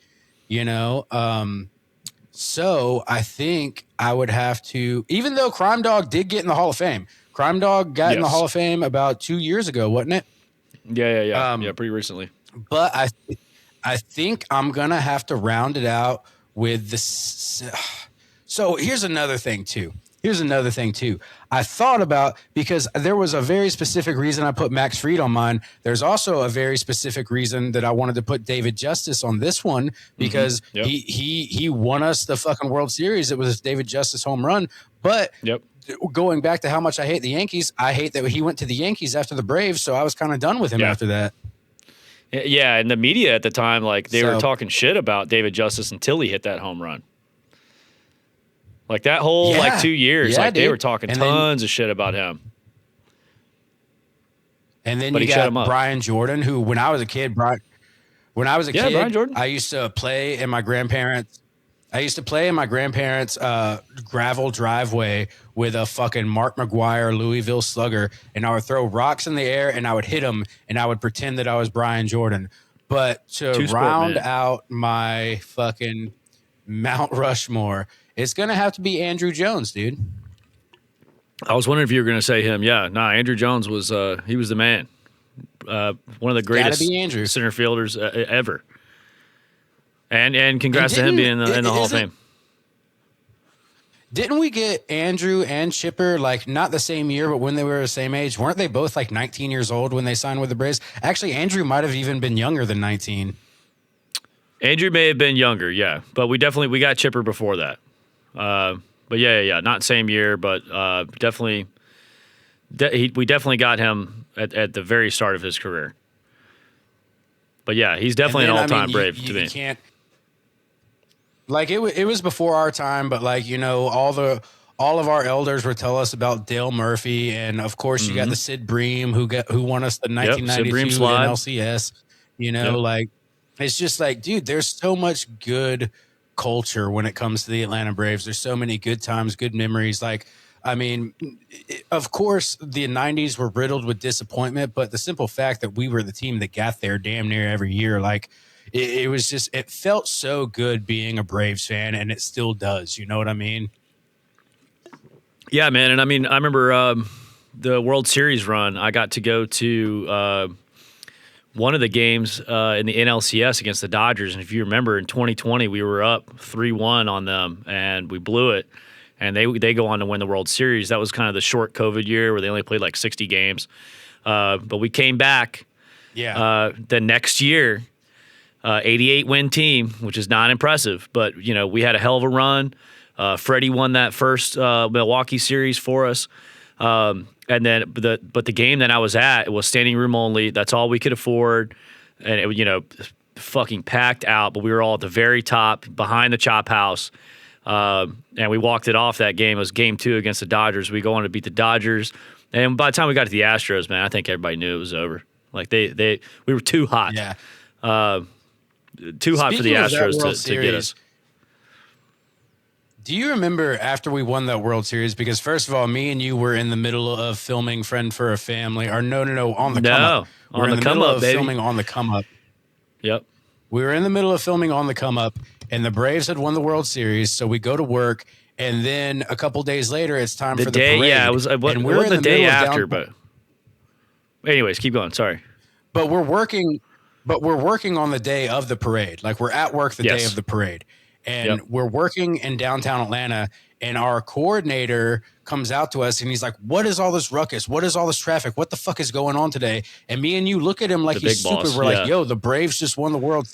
So I think I would have to, even though Crime Dog did get in the Hall of Fame. Crime Dog got in the Hall of Fame about 2 years ago, wasn't it? Yeah. Pretty recently. But I think I'm going to have to round it out with this. So here's another thing too. I thought about, because there was a very specific reason I put Max Fried on mine. There's also a very specific reason that I wanted to put David Justice on this one, because he won us the fucking World Series. It was David Justice home run. But going back to how much I hate the Yankees, I hate that he went to the Yankees after the Braves, so I was kind of done with him after that. Yeah, and the media at the time, they were talking shit about David Justice until he hit that home run. Like that whole 2 years, they were talking tons of shit about him. And then you got Brian Jordan, who when I was a kid, Brian Jordan. I used to play in my grandparents' gravel driveway with a fucking Mark McGuire Louisville Slugger, and I would throw rocks in the air and I would hit them and I would pretend that I was Brian Jordan. But to round out my fucking Mount Rushmore, it's going to have to be Andrew Jones, dude. I was wondering if you were going to say him. Yeah, Andrew Jones was he was the man. One of the greatest center fielders ever. And congrats to him being in the Hall of Fame. Didn't we get Andrew and Chipper not the same year, but when they were the same age? Weren't they both 19 years old when they signed with the Braves? Actually, Andrew might have even been younger than 19. Andrew may have been younger, yeah, but we got Chipper before that. But yeah, not same year, but definitely, we definitely got him at the very start of his career. But yeah, he's definitely an all-time Brave to me. Can't, it was before our time, but all all of our elders would tell us about Dale Murphy, and of course you got the Sid Bream who won us the 1992 NLCS. You know, like it's just like, dude, there's so much good culture when it comes to the Atlanta Braves. There's so many good times, good memories. Like, I mean, of course, the 90s were riddled with disappointment, but the simple fact that we were the team that got there damn near every year, like it was just, it felt so good being a Braves fan, and it still does. You know what I mean? Yeah, man. And I mean, I remember the World Series run. I got to go to one of the games in the NLCS against the Dodgers. And if you remember, in 2020, we were up 3-1 on them, and we blew it. And they go on to win the World Series. That was kind of the short COVID year where they only played like 60 games. But we came back the next year, 88-win team, which is not impressive. But, you know, we had a hell of a run. Freddie won that first Milwaukee series for us. And then the game that I was at, it was standing room only. That's all we could afford. And, it, you know, fucking packed out. But we were all at the very top behind the chop house. And we walked it off that game. It was game 2 against the Dodgers. We go on to beat the Dodgers. And by the time we got to the Astros, man, I think everybody knew it was over. Like we were too hot. Yeah. Too hot for the Astros to get us. Do you remember after we won that World Series? Because first of all, me and you were in the middle of filming Friend for a Family. Or no, on the come up. We're in the middle of filming On the Come Up. Yep. We were in the middle of filming On the Come Up, and the Braves had won the World Series, so we go to work, and then a couple days later, it's time for the parade. Yeah, it wasn't the day after, but anyways, keep going. Sorry. But we're working on the day of the parade. Like, we're at work the day of the parade, and we're working in downtown Atlanta, and our coordinator comes out to us, and he's like, what is all this ruckus? What is all this traffic? What the fuck is going on today? And me and you look at him like he's stupid. We're like, yo, the Braves just won the World.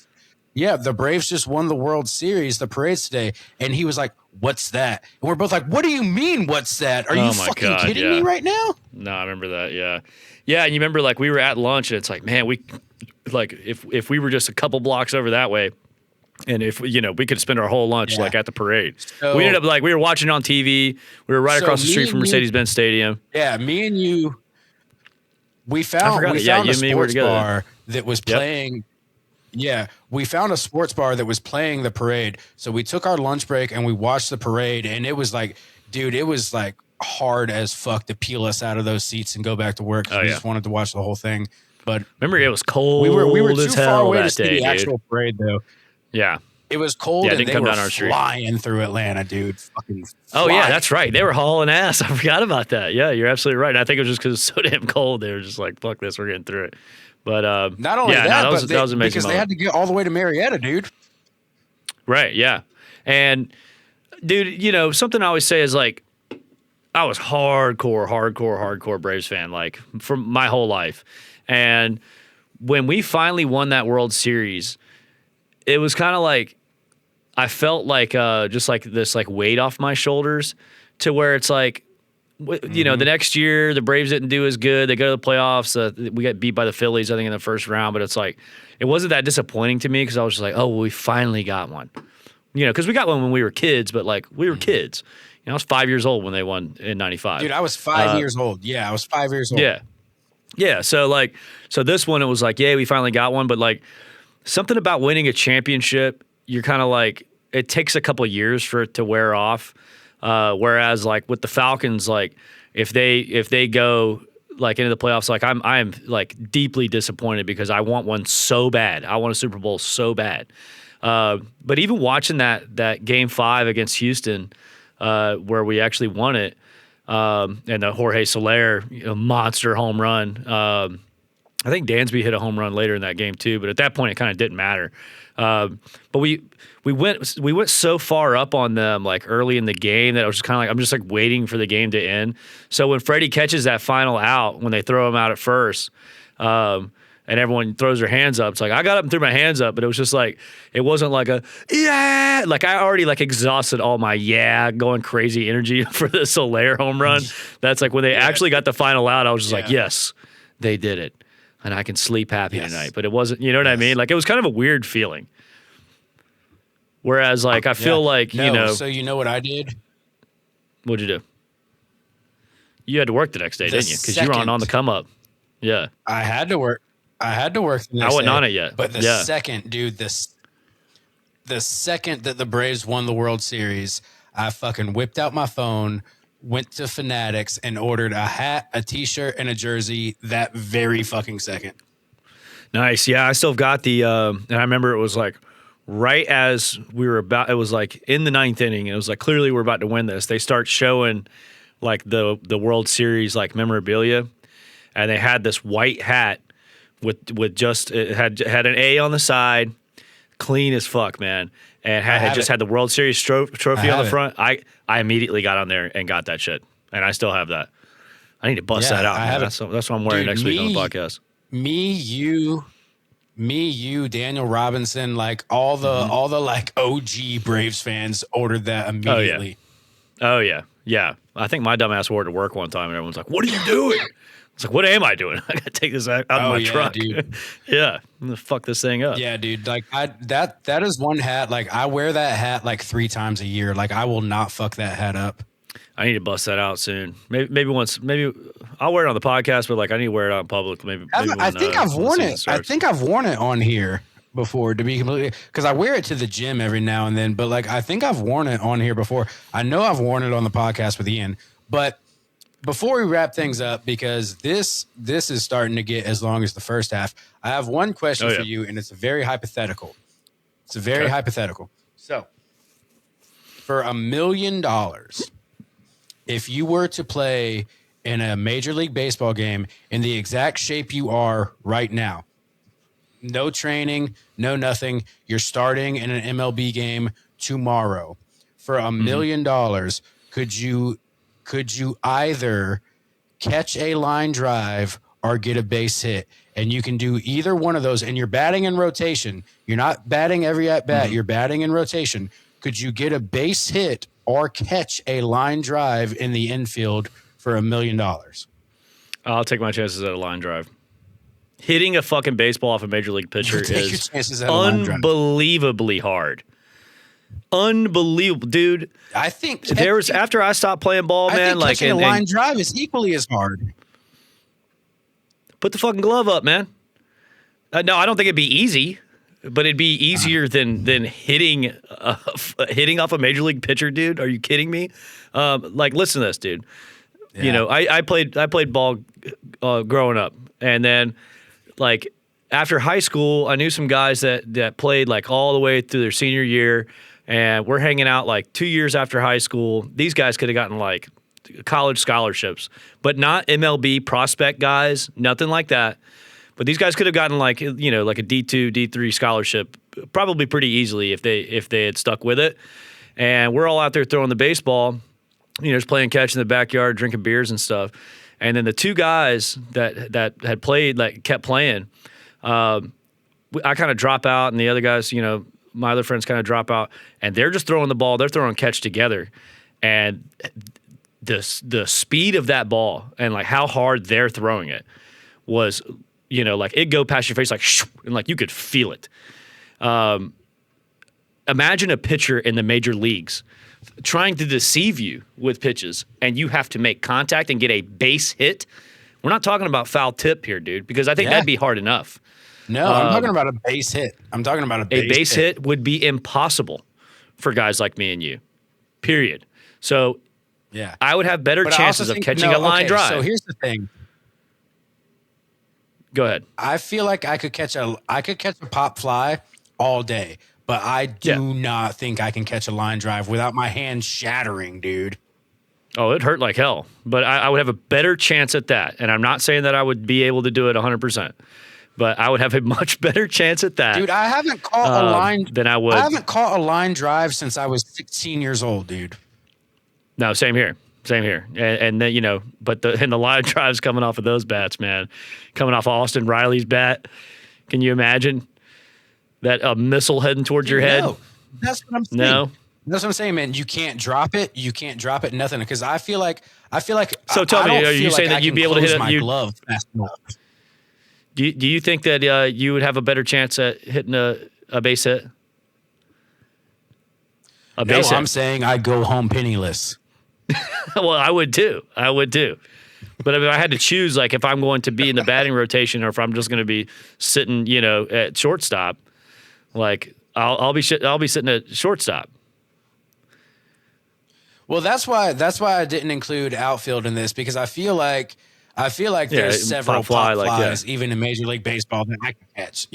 Yeah, the Braves just won the World Series, the parade's today. And he was like, what's that? And we're both like, what do you mean, what's that? Are you fucking kidding me right now? No, I remember that, yeah. Yeah, and you remember, like, we were at lunch, and it's like, man, if we were just a couple blocks over that way, and if, you know, we could spend our whole lunch, like, at the parade. So, we ended up, like, we were watching on TV. We were right across the street from Mercedes-Benz Stadium. Yeah, me and you, we found a sports bar that was playing. Yeah, we found a sports bar that was playing the parade. So we took our lunch break and we watched the parade, and it was like, dude, it was like hard as fuck to peel us out of those seats and go back to work. We just wanted to watch the whole thing. But remember, it was cold. We were too as far hell away that to see day, the actual parade, though. Yeah, it was cold, and they were down our street. Flying through Atlanta, dude. Fucking flying. Oh yeah, that's right. They were hauling ass. I forgot about that. Yeah, you're absolutely right. I think it was just because it's so damn cold. They were just like, "Fuck this, we're getting through it." But not only that was amazing because moment. They had to get all the way to Marietta, dude. Right, yeah. And dude, you know, something I always say is like, I was hardcore Braves fan, like, for my whole life. And when we finally won that World Series, it was kind of like, I felt like just like this like weight off my shoulders, to where it's like, you know, the next year the Braves didn't do as good. They go to the playoffs. We got beat by the Phillies, I think, in the first round. But it's like, it wasn't that disappointing to me because I was just like, oh, well, we finally got one. You know, because we got one when we were kids, but like we were kids. You know, I was 5 years old when they won in '95. Dude, I was 5 years old. Yeah, I was 5 years old. Yeah. So this one, it was like, yeah, we finally got one. But like, something about winning a championship, you're kind of like, it takes a couple years for it to wear off. Whereas like with the Falcons, like if they go like into the playoffs, like I'm like deeply disappointed because I want one so bad. I want a Super Bowl so bad. But even watching that Game 5 against Houston, where we actually won it, and the Jorge Soler monster home run. I think Dansby hit a home run later in that game too, but at that point it kind of didn't matter. But we went so far up on them like early in the game that I was just kind of like, I'm just like waiting for the game to end. So when Freddie catches that final out, when they throw him out at first, and everyone throws their hands up, it's like I got up and threw my hands up, but it was just like, it wasn't like a yeah, like I already like exhausted all my going crazy energy for the Soler home run. That's like when they actually got the final out, I was just like, yes, they did it. And I can sleep happy tonight. But it wasn't, you know what I mean? Like, it was kind of a weird feeling. Whereas, like, I feel like, you know. So, you know what I did? What'd you do? You had to work the next day, didn't you? Because you were on the come up. Yeah. I had to work. The next day. I wasn't on it yet. But the second, dude, the second that the Braves won the World Series, I fucking whipped out my phone, went to Fanatics, and ordered a hat, a T-shirt, and a jersey that very fucking second. Nice. Yeah, I still got the and I remember it was like right as we were about, it was like in the ninth inning. It was like clearly we're about to win this. They start showing like the World Series like memorabilia, and they had this white hat with just it had an A on the side, clean as fuck, man, and had just had the World Series trophy on the front. I immediately got on there and got that shit, and I still have that. I need to bust that out. Man. That's what I'm wearing next week on the podcast. Me, you, Daniel Robinson, like all the like OG Braves fans ordered that immediately. Oh yeah. I think my dumbass wore it to work one time, and everyone's like, "What are you doing?" It's like, "What am I doing? I gotta take this out of my truck." Dude. Yeah, I'm gonna fuck this thing up. Yeah, dude. Like that is one hat. Like I wear that hat like 3 times a year. Like I will not fuck that hat up. I need to bust that out soon. Maybe once. Maybe I'll wear it on the podcast, but like I need to wear it out in public. Maybe I think I've worn it. I think I've worn it on here before, to be completely, because I wear it to the gym every now and then. But like I think I've worn it on here before. I know I've worn it on the podcast with Ian. But before we wrap things up, because this is starting to get as long as the first half, I have one question for you, and it's a very hypothetical. It's a very hypothetical. So, for $1 million, if you were to play in a Major League Baseball game in the exact shape you are right now, no training, no nothing, you're starting in an MLB game tomorrow. For $1 million, could you either catch a line drive or get a base hit? And you can do either one of those, and you're batting in rotation. You're not batting every at bat. You're batting in rotation. Could you get a base hit or catch a line drive in the infield for $1 million? I'll take my chances at a line drive. Hitting a fucking baseball off a major league pitcher is unbelievably hard. Unbelievable, dude. I think there was after I stopped playing ball, man. Like catching a line drive is equally as hard. Put the fucking glove up, man. No, I don't think it'd be easy, but it'd be easier than hitting off a major league pitcher, dude. Are you kidding me? Like, listen to this, dude. Yeah. You know, I played ball growing up, and then like after high school, I knew some guys that played like all the way through their senior year. And we're hanging out like 2 years after high school. These guys could have gotten like college scholarships, but not MLB prospect guys, nothing like that. But these guys could have gotten like, you know, like a D2, D3 scholarship probably pretty easily if they had stuck with it. And we're all out there throwing the baseball, you know, just playing catch in the backyard, drinking beers and stuff. And then the two guys that had played, like kept playing, I kind of drop out, and the other guys, you know, my other friends kind of drop out, and they're just throwing the ball. They're throwing catch together, and the speed of that ball and like how hard they're throwing it was, you know, like it'd go past your face like shoo, and like you could feel it. Imagine a pitcher in the major leagues trying to deceive you with pitches, and you have to make contact and get a base hit. We're not talking about foul tip here, dude, because I think that'd be hard enough. No, I'm talking about a base hit. A base hit would be impossible for guys like me and you, period. So yeah, I would have better chances of catching a line drive. So here's the thing. Go ahead. I feel like I could catch a pop fly all day, but I do not think I can catch a line drive without my hand shattering, dude. Oh, it hurt like hell, but I would have a better chance at that. And I'm not saying that I would be able to do it 100%. But I would have a much better chance at that. Dude, I haven't caught a line than I would. I haven't caught a line drive since I was 16 years old, dude. No, same here. And then, you know, but the line drives coming off of those bats, man. Coming off of Austin Riley's bat. Can you imagine that a missile heading towards your head? No, that's what I'm saying. No. That's what I'm saying, man. You can't drop it. Nothing. Because I feel like. So tell me, are you saying that you'd be able to hit my glove fast enough? Do you think that you would have a better chance at hitting a base hit? I'm saying I'd go home penniless. Well, I would too. But if I had to choose, like if I'm going to be in the batting rotation or if I'm just going to be sitting, at shortstop, like I'll be sitting at shortstop. Well, that's why I didn't include outfield in this, because I feel like there's several pop flies even in Major League Baseball that I can catch,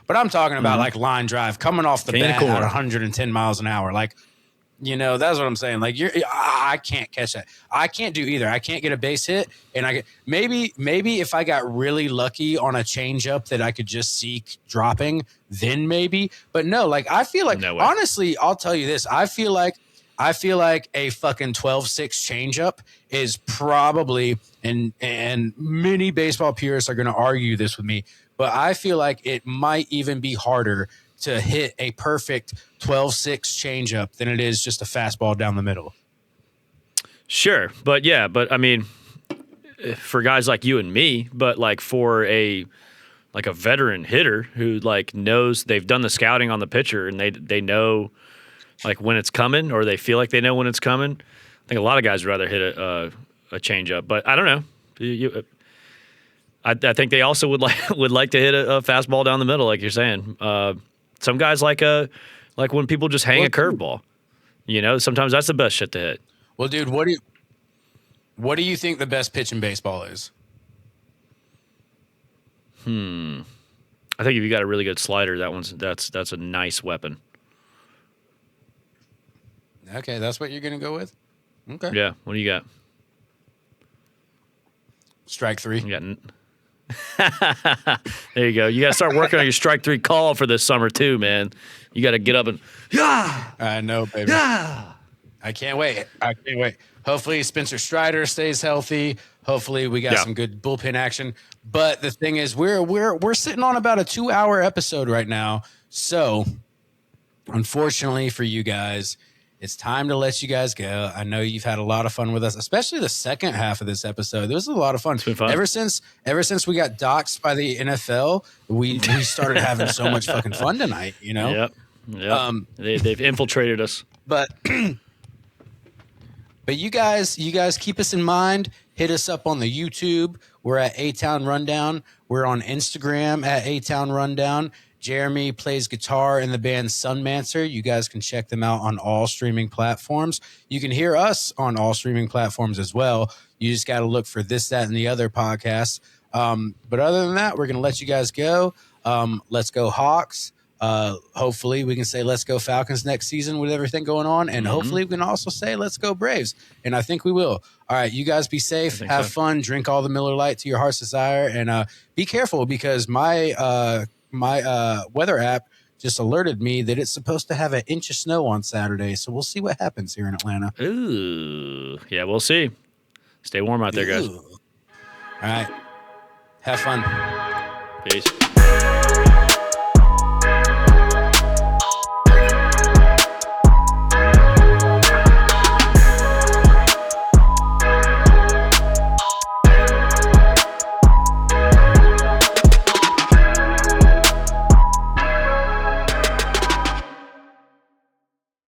But I'm talking about like line drive coming off the bat at 110 miles an hour, like. That's what I'm saying. Like I can't catch that. I can't do either. I can't get a base hit, and maybe if I got really lucky on a changeup that I could just see dropping, then maybe. But no, like I feel like honestly, I'll tell you this. I feel like a fucking 12-6 changeup is probably, and many baseball purists are going to argue this with me, but I feel like it might even be harder to hit a perfect 12-6 changeup than it is just a fastball down the middle. Sure. But I mean, for guys like you and me, but like for a veteran hitter who like knows, they've done the scouting on the pitcher and they know like when it's coming, or they feel like they know when it's coming. I think a lot of guys would rather hit a changeup, but I don't know. I think they also would like to hit a fastball down the middle, like you're saying. Some guys like when people just hang a curveball. Sometimes that's the best shit to hit. Well, dude, what do you think the best pitch in baseball is? I think if you got a really good slider, that's a nice weapon. Okay, that's what you're gonna go with? Okay. Yeah. What do you got? Strike three. You got. There you go. You got to start working on your strike three call for this summer too, man. You got to get up and I know, baby. I can't wait. Hopefully Spencer Strider stays healthy. Hopefully we got some good bullpen action. But the thing is, we're sitting on about a 2-hour episode right now. So unfortunately for you guys, it's time to let you guys go. I know you've had a lot of fun with us, especially the second half of this episode. This was a lot of fun. It's been fun. Ever since we got doxxed by the NFL, we started having so much fucking fun tonight, Yep. They've infiltrated us. But you guys keep us in mind. Hit us up on the YouTube. We're at ATOWN Rundown. We're on Instagram at ATOWN Rundown. Jeremy plays guitar in the band Sunmancer. You guys can check them out on all streaming platforms. You can hear us on all streaming platforms as well. You just got to look for This, That, and the Other podcasts. But other than that, we're going to let you guys go. Let's go Hawks. Hopefully we can say let's go Falcons next season with everything going on. And hopefully we can also say let's go Braves. And I think we will. All right, you guys be safe. Have fun. Drink all the Miller Lite to your heart's desire. And be careful, because my weather app just alerted me that it's supposed to have an inch of snow on Saturday. So we'll see what happens here in Atlanta. Ooh. Yeah, we'll see. Stay warm out there, guys. All right. Have fun. Peace.